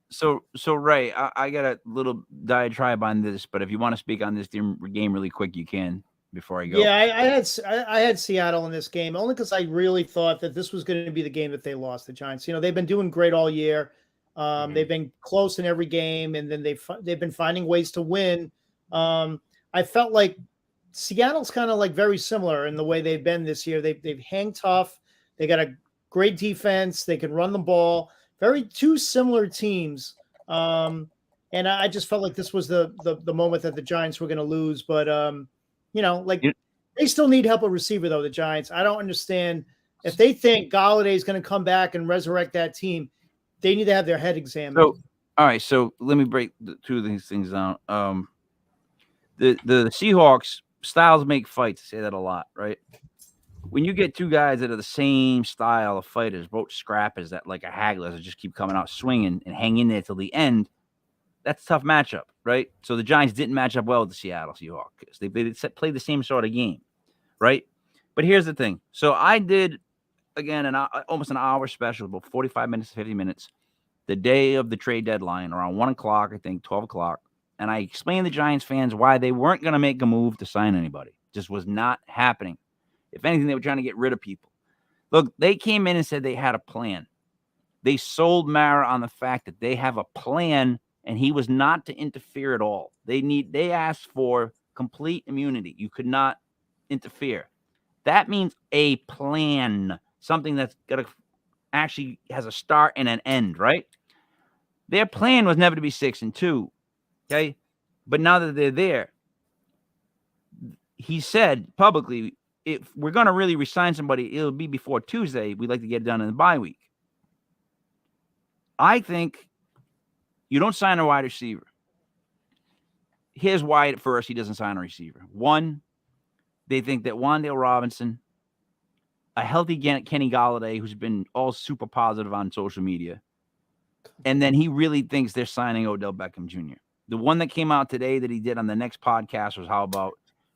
So Ray, I got a little diatribe on this, but if you want to speak on this game really quick, you can before I go. Yeah, I had Seattle in this game only because I really thought that this was going to be the game that they lost, the Giants. They've been doing great all year. They've been close in every game, and then they've been finding ways to win. I felt like Seattle's kind of like very similar in the way they've been this year. They've hang tough. They got a great defense. They can run the ball. Two similar teams. And I just felt like this was the moment that the Giants were going to lose. But, they still need help at receiver, though, the Giants. I don't understand. If they think Galladay is going to come back and resurrect that team, they need to have their head examined. So, all right. So let me break 2 of these things down. The Seahawks, styles make fights. I say that a lot, right? when you get two guys that are the same style of fighters, both scrappers that like a hagglers that just keep coming out swinging and hang in there till the end, that's a tough matchup, right? So the Giants didn't match up well with the Seattle Seahawks. They played the same sort of game, right? But here's the thing. So I did, again, almost an hour special, about 45 minutes to 50 minutes, the day of the trade deadline, around 1 o'clock, I think, 12 o'clock. And I explained to Giants fans why they weren't going to make a move to sign anybody. Just was not happening. If anything, they were trying to get rid of people. Look, they came in and said they had a plan. They sold Mara on the fact that they have a plan, and he was not to interfere at all. They asked for complete immunity. You could not interfere. That means a plan, something that's gonna actually has a start and an end, right? Their plan was never to be 6-2, okay? But now that they're there, he said publicly, if we're going to really resign somebody, it'll be before Tuesday. We'd like to get it done in the bye week. I think you don't sign a wide receiver. Here's why at first he doesn't sign a receiver. One, they think that Wan'Dale Robinson, a healthy Kenny Golladay, who's been all super positive on social media, and then he really thinks they're signing Odell Beckham Jr. The one that came out today that he did on the next podcast was how about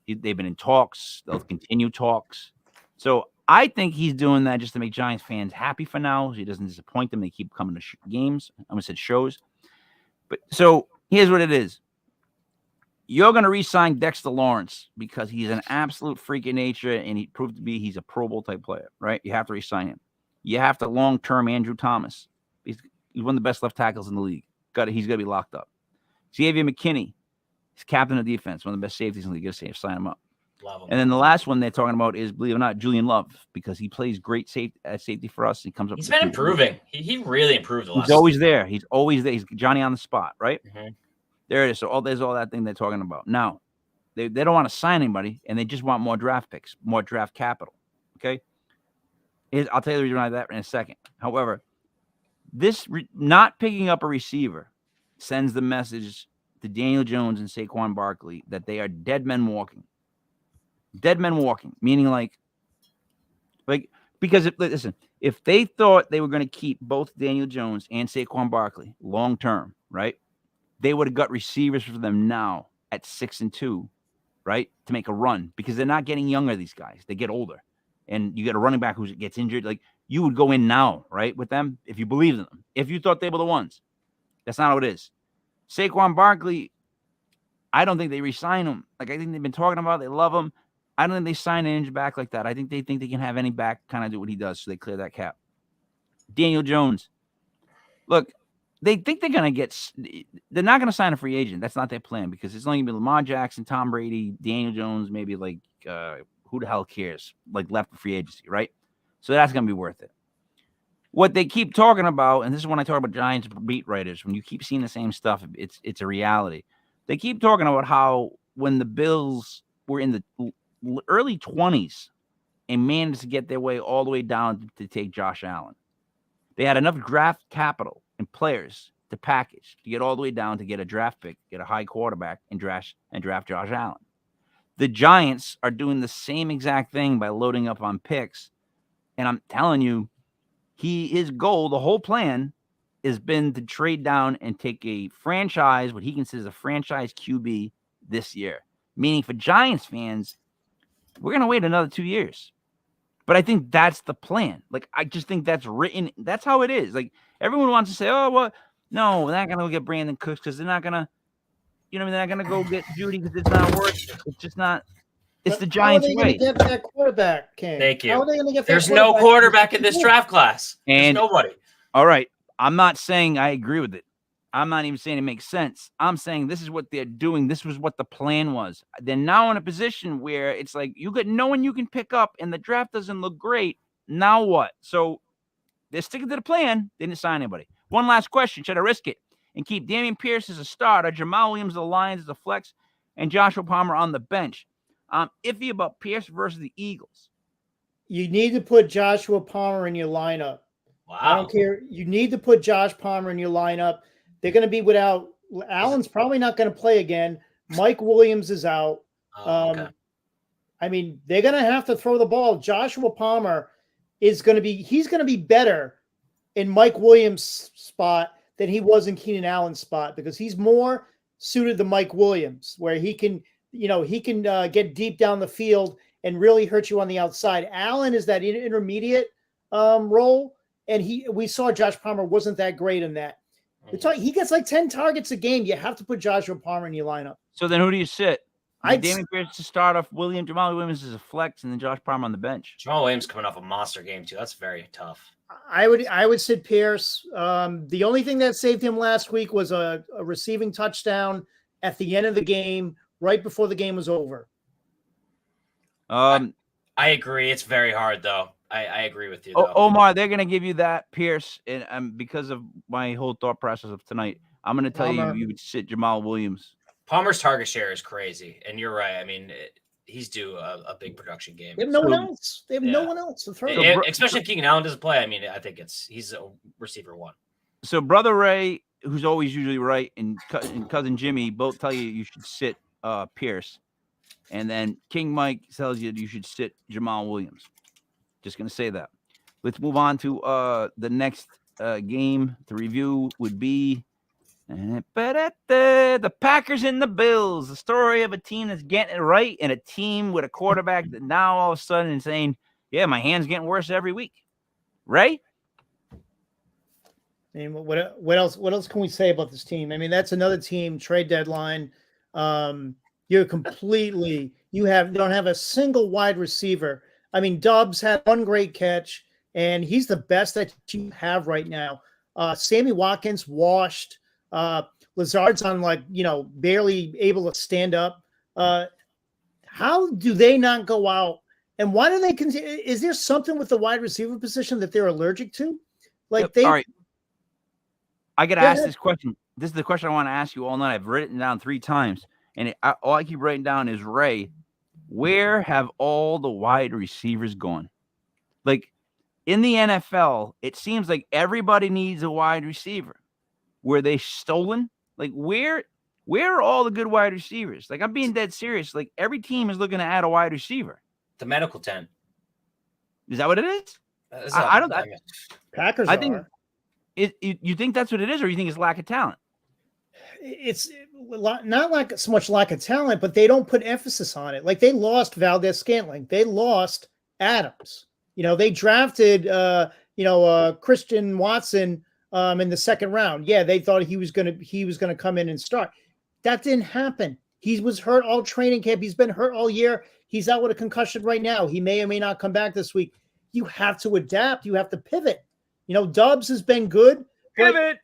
they've been in talks. They'll continue talks. So I think he's doing that just to make Giants fans happy for now. So he doesn't disappoint them. They keep coming to games. I almost said shows. But so here's what it is. You're going to re-sign Dexter Lawrence because he's an absolute freak of nature, and he proved to be he's a Pro Bowl type player, right? You have to re-sign him. You have to long-term Andrew Thomas. He's one of the best left tackles in the league. He's got to be locked up. Xavier McKinney. He's captain of defense, one of the best safeties in the league. Just sign him up. Love him. And then the last one they're talking about is, believe it or not, Julian Love, because he plays great safety for us. He comes up. He's been improving. He really improved the last. He's always there. He's always there. He's Johnny on the spot, right? Mm-hmm. There it is. So there's all that thing they're talking about. Now, they don't want to sign anybody, and they just want more draft picks, more draft capital. Okay? I'll tell you the reason why that in a second. However, this not picking up a receiver sends the message to Daniel Jones and Saquon Barkley that they are dead men walking. Dead men walking, meaning like because if they thought they were going to keep both Daniel Jones and Saquon Barkley long term, right? They would have got receivers for them now at 6-2, right? To make a run, because they're not getting younger, these guys. They get older. And you get a running back who gets injured. Like, you would go in now, right, with them if you believed in them. If you thought they were the ones. That's not how it is. Saquon Barkley, I don't think they re-sign him. Like, I think they've been talking about it. They love him. I don't think they sign an injured back like that. I think they can have any back kind of do what he does, so they clear that cap. Daniel Jones. Look, they think they're going to get – they're not going to sign a free agent. That's not their plan, because it's only going to be Lamar Jackson, Tom Brady, Daniel Jones, maybe like who the hell cares? Like left for free agency, right? So that's going to be worth it. What they keep talking about, and this is when I talk about Giants beat writers, when you keep seeing the same stuff, it's a reality. They keep talking about how when the Bills were in the early 20s and managed to get their way all the way down to take Josh Allen, they had enough draft capital and players to package to get all the way down to get a draft pick, get a high quarterback, and draft Josh Allen. The Giants are doing the same exact thing by loading up on picks, and I'm telling you, his goal, the whole plan, has been to trade down and take a franchise, what he considers a franchise QB this year. Meaning for Giants fans, we're going to wait another 2 years. But I think that's the plan. Like, I just think that's written. That's how it is. Like, everyone wants to say, oh, well, no, they're not going to go get Brandon Cooks because they're not going to, they're not going to go get Judy because it's not worth it. It's just not. It's the Giants' way. How are they going to get that quarterback, King? Thank you. How are they going to get There's no quarterback in this draft class. There's nobody. All right. I'm not saying I agree with it. I'm not even saying it makes sense. I'm saying this is what they're doing. This was what the plan was. They're now in a position where it's like you got no one you can pick up, and the draft doesn't look great. Now what? So they're sticking to the plan. They didn't sign anybody. One last question. Should I risk it and keep Dameon Pierce as a starter, Jamal Williams of the Lions as a flex, and Joshua Palmer on the bench? I'm iffy about Pierce versus the Eagles. You need to put Joshua Palmer in your lineup. Wow. I don't care. You need to put Josh Palmer in your lineup. They're going to be without – Allen's probably not going to play again. Mike Williams is out. Okay. I mean, they're going to have to throw the ball. Joshua Palmer he's going to be better in Mike Williams' spot than he was in Keenan Allen's spot because he's more suited to Mike Williams, where he can get deep down the field and really hurt you on the outside. Allen is that intermediate role, and we saw Josh Palmer wasn't that great in that. He gets like 10 targets a game. You have to put Joshua Palmer in your lineup. So then who do you sit? Dameon Pierce to start off, Jamal Williams is a flex, and then Josh Palmer on the bench. Jamal Williams coming off a monster game too. That's very tough. I would sit Pierce. The only thing that saved him last week was a receiving touchdown at the end of the game, right before the game was over. I agree. It's very hard though. I agree with you. Omar, they're going to give you that Pierce, and because of my whole thought process of tonight, I'm going to tell you would sit Jamal Williams. Palmer's target share is crazy, and you're right. I mean, he's due a big production game. They have no one else. They have no one else to throw. Especially if Keenan Allen doesn't play. I mean, I think he's a receiver one. So Brother Ray, who's always usually right, and Cousin Jimmy both tell you should sit Pierce, and then King Mike tells you should sit Jamal Williams. Just going to say that. Let's move on to the next game to review would be the Packers and the Bills. The story of a team that's getting it right and a team with a quarterback that now all of a sudden is saying, yeah, my hand's getting worse every week. Right? I mean, what else can we say about this team? I mean, that's another team, trade deadline. You don't have a single wide receiver. I mean, Dobbs had one great catch, and he's the best that you have right now. Sammy Watkins washed. Lazard's on barely able to stand up. How do they not go out? And why do they continue? Is there something with the wide receiver position that they're allergic to? All right. I got to ask this question. This is the question I want to ask you all night. I've written it down 3 times, and all I keep writing down is, Ray, where have all the wide receivers gone? Like, in the NFL, it seems like everybody needs a wide receiver. Were they stolen? Like, where are all the good wide receivers? Like, I'm being dead serious. Like, every team is looking to add a wide receiver. The medical tent. Is that what it is? I don't. Packers. I think. You think that's what it is, or you think it's lack of talent? It's not like so much lack of talent, but they don't put emphasis on it. Like, they lost Valdez-Scantling. They lost Adams. They drafted Christian Watson in the second round. Yeah, they thought he was gonna come in and start. That didn't happen. He was hurt all training camp. He's been hurt all year. He's out with a concussion right now. He may or may not come back this week. You have to adapt. You have to pivot. Dobbs has been good. Pivot.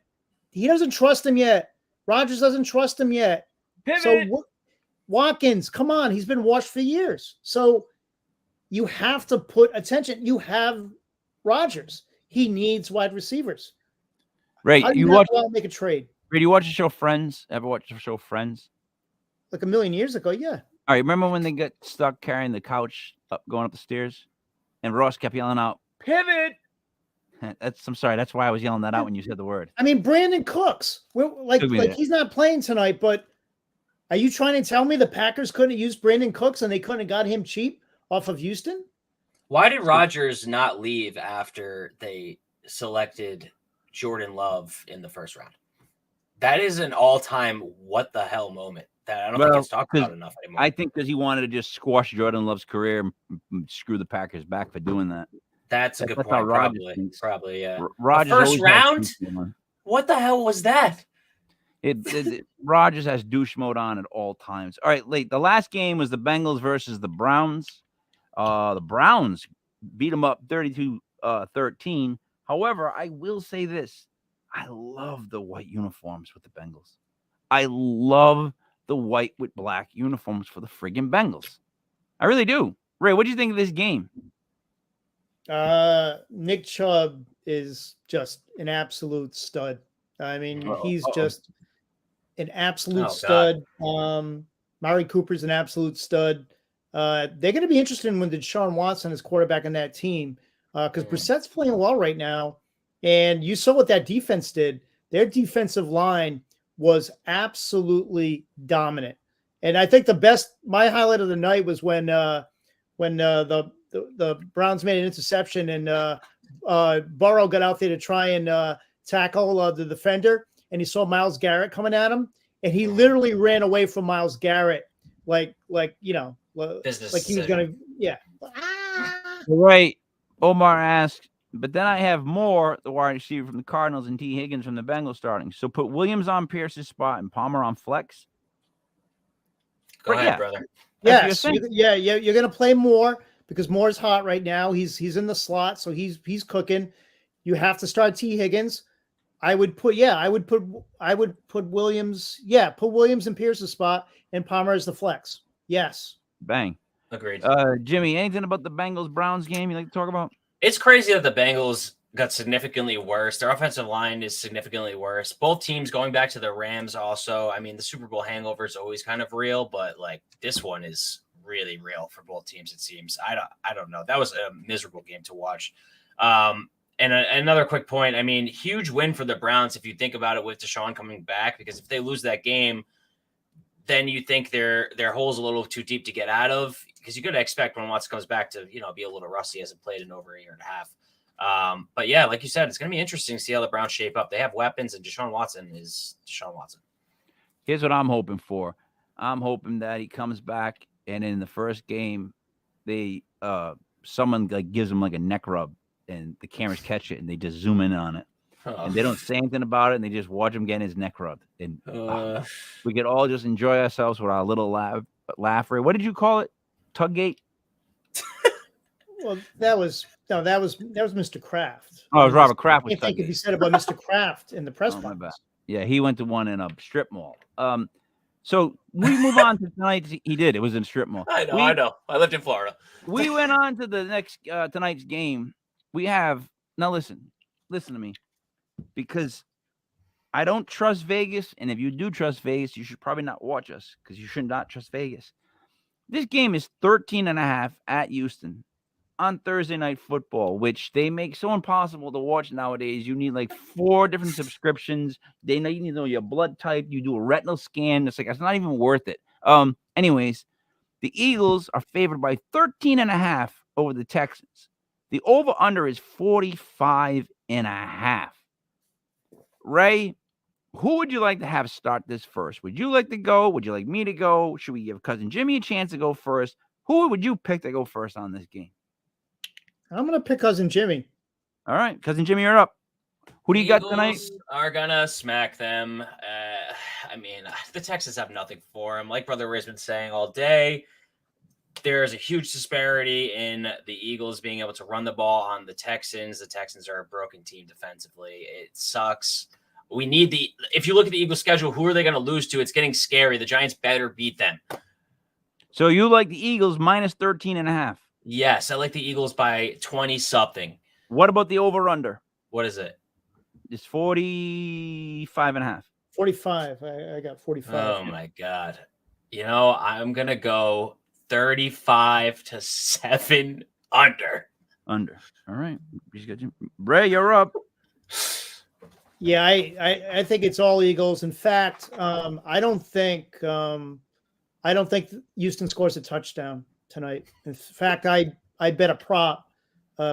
He doesn't trust him yet. Rodgers doesn't trust him yet. Pivot. So Watkins, come on. He's been washed for years. So you have to put attention. You have Rodgers. He needs wide receivers. Right. How do you make a trade? Ray, do you watch the show Friends? Ever watch the show Friends? Like a million years ago, yeah. All right. Remember when they got stuck carrying the couch going up the stairs? And Ross kept yelling out, "Pivot!" I'm sorry. That's why I was yelling that out when you said the word. I mean, Brandon Cooks. Like he's not playing tonight, but are you trying to tell me the Packers couldn't have used Brandon Cooks and they couldn't have got him cheap off of Houston? Why did Rodgers not leave after they selected Jordan Love in the first round? That is an all-time what the hell moment that I don't think it's talked about enough anymore. I think because he wanted to just squash Jordan Love's career and screw the Packers back for doing that. That's a good point. Probably, yeah. Rodgers first round? What the hell was that? Rodgers has douche mode on at all times. All right, the last game was the Bengals versus the Browns. The Browns beat them up 32-13. However, I will say this. I love the white uniforms with the Bengals. I love the white with black uniforms for the friggin' Bengals. I really do. Ray, what do you think of this game? Nick Chubb is just an absolute stud. I mean, he's just an absolute stud. Mari Cooper's an absolute stud. They're going to be interested when Deshaun Watson is quarterback on that team because Brissett's playing well right now. And you saw what that defense did. Their defensive line was absolutely dominant. And I think my highlight of the night was when when the Browns made an interception and Burrow got out there to try and tackle the defender, and he saw Myles Garrett coming at him, and he literally ran away from Myles Garrett like Business like he was decision. gonna Right. Omar asked, but then I have Moore, the wide receiver from the Cardinals, and T. Higgins from the Bengals starting. So put Williams on Pierce's spot and Palmer on flex. Go Right, ahead, yeah. brother. Yes, That's your thing. you're gonna play Moore because Moore's hot right now. He's in the slot, so he's cooking. You have to start T. Higgins. I would put Williams. Yeah, put Williams in Pierce's spot and Palmer as the flex. Yes. Bang. Agreed. Jimmy, anything about the Bengals-Browns game you like to talk about? It's crazy that the Bengals got significantly worse. Their offensive line is significantly worse. Both teams going back to the Rams also. I mean, the Super Bowl hangover is always kind of real, but like this one is really real for both teams, it seems. I don't know. That was a miserable game to watch. And another quick point, I mean, huge win for the Browns if you think about it with Deshaun coming back, because if they lose that game, then you think their hole's a little too deep to get out of, because you're going to expect when Watson comes back to, be a little rusty. He hasn't played in over a year and a half. But yeah, like you said, it's going to be interesting to see how the Browns shape up. They have weapons, and Deshaun Watson is Deshaun Watson. Here's what I'm hoping for. I'm hoping that he comes back, and in the first game, they someone like gives him like a neck rub, and the cameras catch it, and they just zoom in on it. And they don't say anything about it, and they just watch him getting his neck rubbed. And we could all just enjoy ourselves with our little laugh. What did you call it? Tuggate? Well, that was Mr. Kraft. Oh, it was Robert Kraft. I think if you said about Mr. Kraft in the press my bad. conference. Yeah, he went to one in a strip mall. So we move on to tonight. He did. It was in a strip mall. I know. I lived in Florida. We went on to the next tonight's game. We have now. Listen to me, because I don't trust Vegas, and if you do trust Vegas, you should probably not watch us, because you should not trust Vegas. This game is 13.5 at Houston on Thursday Night Football, which they make so impossible to watch nowadays. You need like 4 different subscriptions. You need to know your blood type. You do a retinal scan. It's not even worth it. Anyways, the Eagles are favored by 13.5 over the Texans. The over-under is 45.5. Ray, who would you like to have start this first? Would you like to go? Would you like me to go? Should we give Cousin Jimmy a chance to go first? Who would you pick to go first on this game? I'm going to pick Cousin Jimmy. All right, Cousin Jimmy, you're up. Who do you got tonight? Are gonna smack them. I mean, the Texans have nothing for them. Like Brother Ray's been saying all day, there's a huge disparity in the Eagles being able to run the ball on the Texans. The Texans are a broken team defensively. It sucks. We need if you look at the Eagles schedule, who are they going to lose to? It's getting scary. The Giants better beat them. So you like the Eagles minus 13.5? Yes, I like the Eagles by 20 something. What about the over-under? What is it? It's 45.5. 45. I got 45. Oh my God. I'm going to go 35-7 under. Under. All right. Ray, you're up. Yeah, I think it's all Eagles. In fact, I don't think Houston scores a touchdown tonight. In fact, I bet a prop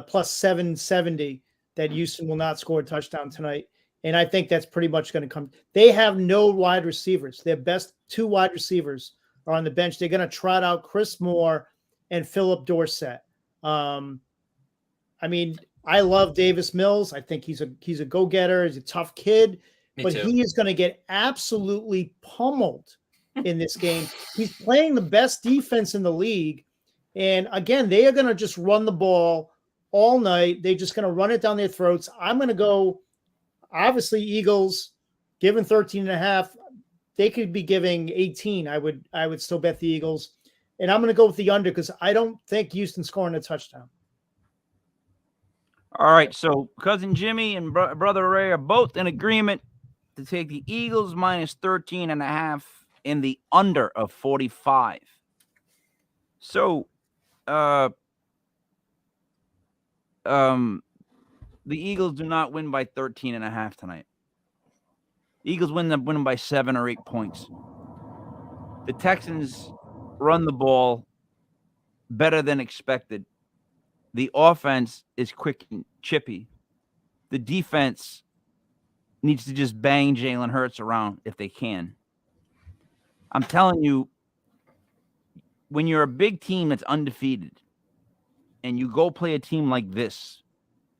plus 770 that Houston will not score a touchdown tonight. And I think that's pretty much going to come. They have no wide receivers. Their best 2 wide receivers are on the bench. They're going to trot out Chris Moore and Philip Dorsett. I mean, I love Davis Mills. I think he's a go-getter. He's a tough kid. But he is going to get absolutely pummeled in this game. He's playing the best defense in the league. And again, they are going to just run the ball all night. They're just going to run it down their throats. I'm going to go, obviously, Eagles, given 13.5. They could be giving 18. I would still bet the Eagles. And I'm going to go with the under because I don't think Houston's scoring a touchdown. All right, so Cousin Jimmy and Brother Ray are both in agreement to take the Eagles minus 13.5 in the under of 45. So, the Eagles do not win by 13.5 tonight. The Eagles win by 7 or 8 points. The Texans run the ball better than expected. The offense is quick and chippy. The defense needs to just bang Jalen Hurts around if they can. I'm telling you, when you're a big team that's undefeated and you go play a team like this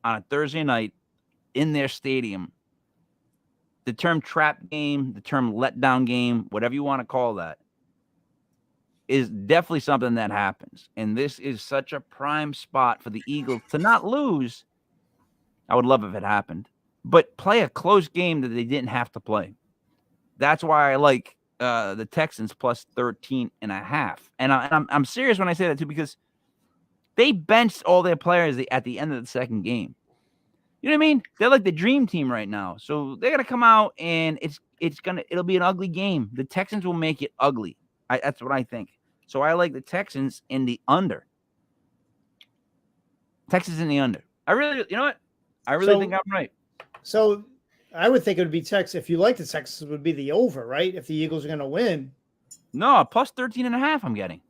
on a Thursday night in their stadium, the term trap game, the term letdown game, whatever you want to call that, is definitely something that happens. And this is such a prime spot for the Eagles to not lose. I would love if it happened, but play a close game that they didn't have to play. That's why I like the Texans plus 13.5. And I'm serious when I say that too, because they benched all their players at the end of the second game. You know what I mean? They're like the dream team right now. So they're gonna come out and it'll be an ugly game. The Texans will make it ugly. That's what I think. So I like the Texans in the under. Texans in the under. You know what? I really think I'm right. So I would think it would be Texas. If you like the Texans, it would be the over, right? If the Eagles are going to win. No, plus 13.5 I'm getting.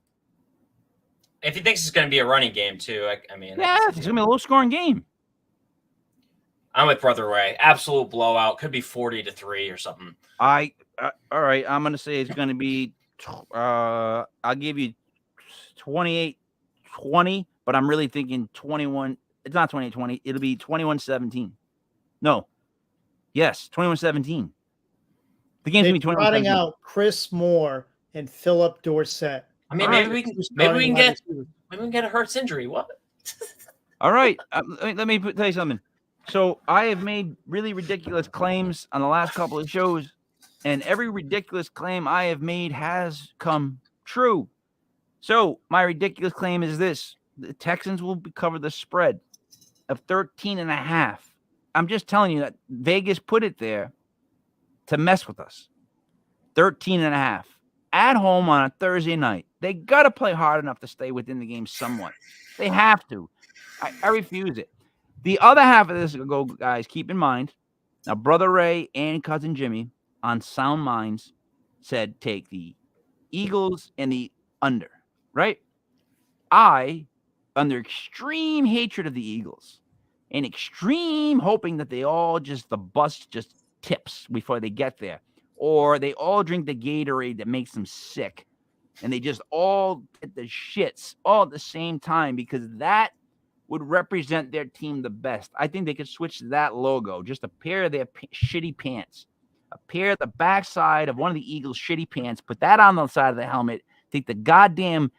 If he thinks it's going to be a running game too, I mean, yeah, it's going to be a low-scoring game. I'm with Brother Ray. Absolute blowout. Could be 40-3 or something. All right. I'm going to say it's going to be. I'll give you 28-20, but I'm really thinking 21. It's not 28-20. It'll be 21-17. No. Yes, 21-17. The game's going to be 21-17. Trotting out Chris Moore and Philip Dorsett. I mean, maybe we can get a Hurts injury. What? All right. Let me tell you something. So I have made really ridiculous claims on the last couple of shows, and every ridiculous claim I have made has come true. So my ridiculous claim is this: the Texans will cover the spread of 13.5. I'm just telling you that Vegas put it there to mess with us. 13.5 at home on a Thursday night. They got to play hard enough to stay within the game somewhat. They have to. I refuse it. The other half of this, go guys, keep in mind. Now, Brother Ray and Cousin Jimmy on Sound Minds said take the Eagles and the under, right? I, under extreme hatred of the Eagles and extreme hoping that they all the bus just tips before they get there, or they all drink the Gatorade that makes them sick, and they just all get the shits all at the same time, because that would represent their team the best. I think they could switch that logo, just a pair of their shitty pants, a pair of the backside of one of the Eagles' shitty pants, put that on the side of the helmet, take the goddamn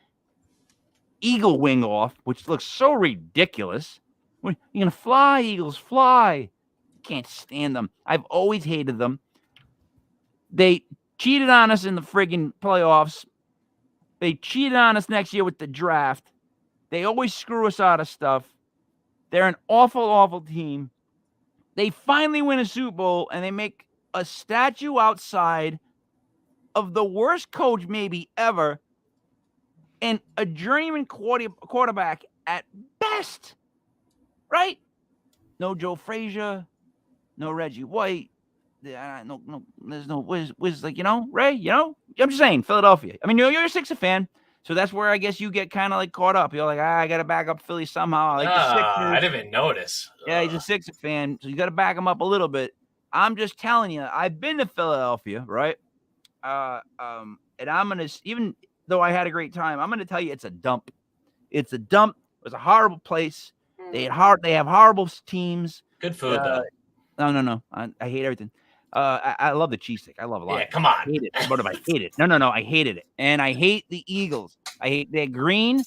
eagle wing off, which looks so ridiculous. You're going to fly, Eagles, fly. Can't stand them. I've always hated them. They cheated on us in the friggin' playoffs. They cheated on us next year with the draft. They always screw us out of stuff. They're an awful, awful team. They finally win a Super Bowl, and they make a statue outside of the worst coach maybe ever and a journeyman quarterback at best, right? No Joe Frazier, no Reggie White. No, there's no Wiz, like, Ray, I'm just saying, Philadelphia. I mean, you're a Sixers fan. So that's where I guess you get kind of like caught up. You're like, I got to back up Philly somehow. Like the Sixers. I didn't even notice. Yeah, he's a Sixers fan, so you got to back him up a little bit. I'm just telling you, I've been to Philadelphia, right? And I'm gonna, even though I had a great time, I'm gonna tell you it's a dump. It's a dump. It was a horrible place. They have horrible teams. Good food though. No. I hate everything. I love the cheesesteak. I love it a lot. Yeah, come on. I hate it. What if I hate it? No. I hated it. And I hate the Eagles. I hate their green.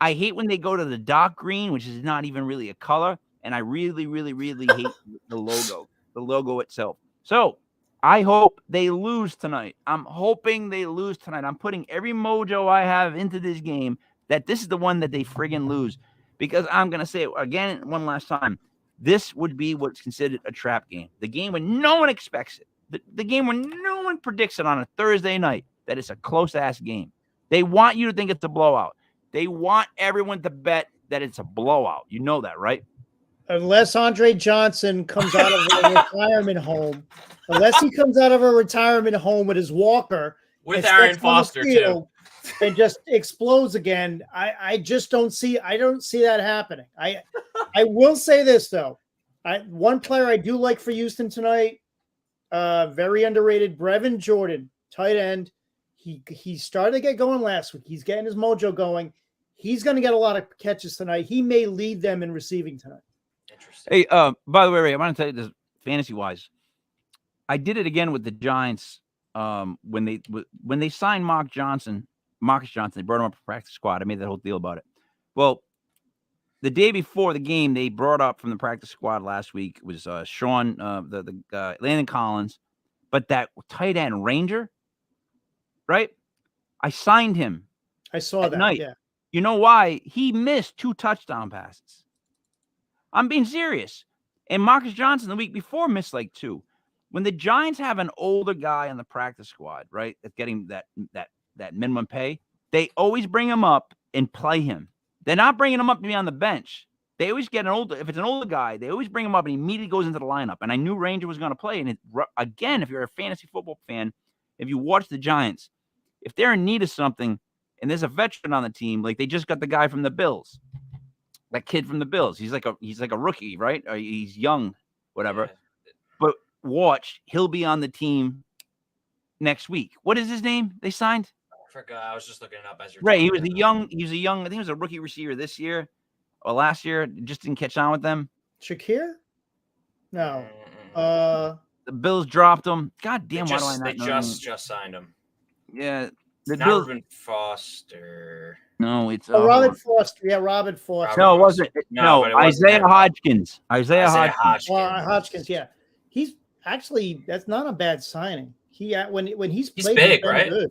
I hate when they go to the dark green, which is not even really a color. And I really, really, really hate the logo itself. So I hope they lose tonight. I'm hoping they lose tonight. I'm putting every mojo I have into this game that this is the one that they friggin' lose. Because I'm going to say it again one last time. This would be what's considered a trap game. The game when no one expects it. The game when no one predicts it on a Thursday night, that it's a close-ass game. They want you to think it's a blowout. They want everyone to bet that it's a blowout. You know that, right? Unless Andre Johnson comes out of a retirement home. Unless he comes out of a retirement home with his walker. With Aaron Foster, too. and just explodes again. I just don't see that happening. I will say this though. One player I do like for Houston tonight, very underrated, Brevin Jordan, tight end. He started to get going last week. He's getting his mojo going. He's going to get a lot of catches tonight. He may lead them in receiving tonight. Interesting. Hey, by the way, Ray, I want to tell you this fantasy wise. I did it again with the Giants when they signed Marcus Johnson, they brought him up for practice squad. I made that whole deal about it. Well, the day before the game, they brought up from the practice squad last week was Sean, the Landon Collins, but that tight end Ranger, right? I signed him. I saw that. Night. Yeah. You know why? He missed 2 touchdown passes. I'm being serious. And Marcus Johnson the week before missed like 2. When the Giants have an older guy on the practice squad, right, that's getting that minimum pay, they always bring him up and play him. They're not bringing him up to be on the bench. They always get if it's an older guy, they always bring him up and he immediately goes into the lineup. And I knew Ranger was going to play. And again, if you're a fantasy football fan, if you watch the Giants, if they're in need of something, and there's a veteran on the team, like they just got the guy from the Bills, that kid from the Bills. He's like a rookie, right? Or he's young, whatever. Yeah. But watch, he'll be on the team next week. What is his name? They signed? I forgot. I was just looking it up as you're Right. He talking. was a young. I think he was a rookie receiver this year or last year. Just didn't catch on with them. Shakir? No. The Bills dropped him. God damn! Why do I not They know? just signed him. Yeah. The Not Bills. Reuben Foster. No, it's Robert Foster. Yeah, Robert Foster. No, it wasn't. No, but it wasn't Isaiah that. Hodgkins. Isaiah Hodgkins. Hodgkins. Yeah, he's actually that's not a bad signing. When he's He's played, big, he's been right? good.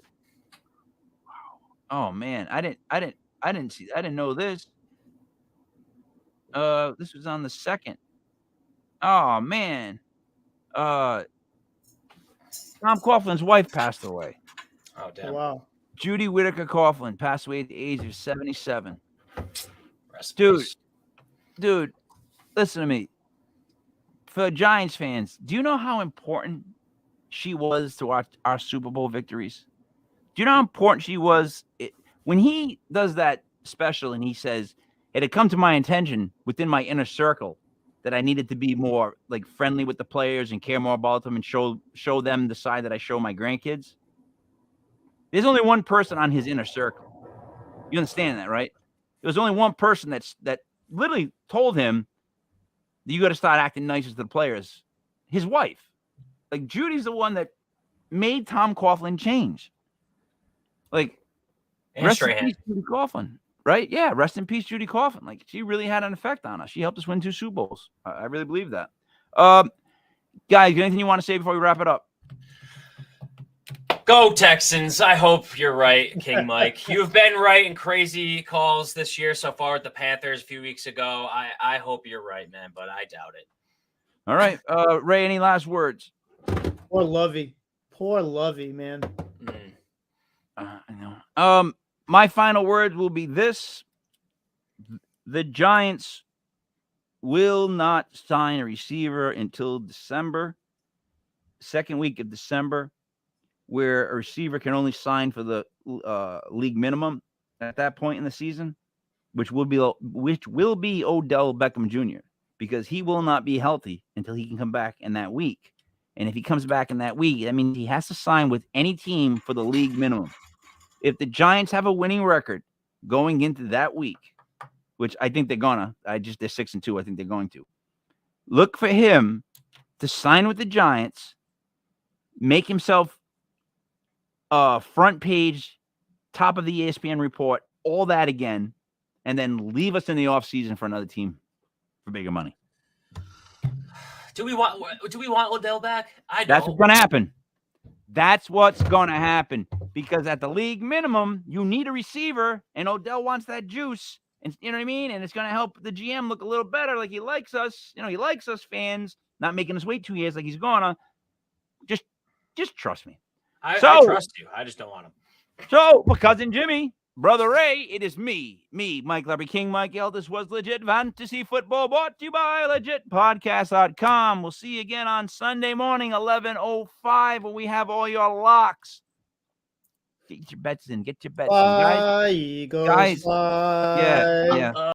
Oh man, I didn't know this. This was on the 2nd. Oh man. Tom Coughlin's wife passed away. Oh damn! Wow. Judy Whitaker Coughlin passed away at the age of 77. Rest in peace. Dude, listen to me. For Giants fans, do you know how important she was to our Super Bowl victories? Do you know how important she was? When he does that special and he says, it had come to my attention within my inner circle that I needed to be more like friendly with the players and care more about them and show them the side that I show my grandkids. There's only one person on his inner circle. You understand that, right? There's only one person that literally told him that you got to start acting nicer to the players. His wife. Like Judy's the one that made Tom Coughlin change. Like, And rest in Strahan. peace, Judy Coughlin. Right? Yeah, rest in peace, Judy Coughlin. Like, she really had an effect on us. She helped us win 2 Super Bowls. I really believe that. Guys, anything you want to say before we wrap it up? Go Texans. I hope you're right, King Mike. You've been right in crazy calls this year so far with the Panthers a few weeks ago. I hope you're right, man, but I doubt it. All right. Ray, any last words? Poor Lovey, man. Mm. I know. My final words will be this. The Giants will not sign a receiver until December, 2nd week of December, where a receiver can only sign for the league minimum at that point in the season, which will be Odell Beckham Jr., because he will not be healthy until he can come back in that week. And if he comes back in that week, that means he has to sign with any team for the league minimum. If the Giants have a winning record going into that week, which I think they're gonna, they're 6-2. I think they're going to look for him to sign with the Giants, make himself front page, top of the ESPN report, all that again, and then leave us in the offseason for another team for bigger money. Do we want Odell back? I don't. That's what's going to happen. That's what's going to happen, because at the league minimum, you need a receiver, and Odell wants that juice. And you know what I mean? And it's going to help the GM look a little better, like he likes us. He likes us fans, not making us wait 2 years like he's gonna. Just trust me. I trust you. I just don't want him. So, for Cousin Jimmy, Brother Ray, it is me, Mike Larry King, Mike L. This was Legit Fantasy Football, brought to you by LegitPodcast.com. We'll see you again on Sunday morning, 11:05, when we have all your locks Get your bets in. Get your bets in, guys. Bye, Eagles. Guys, Bye. yeah.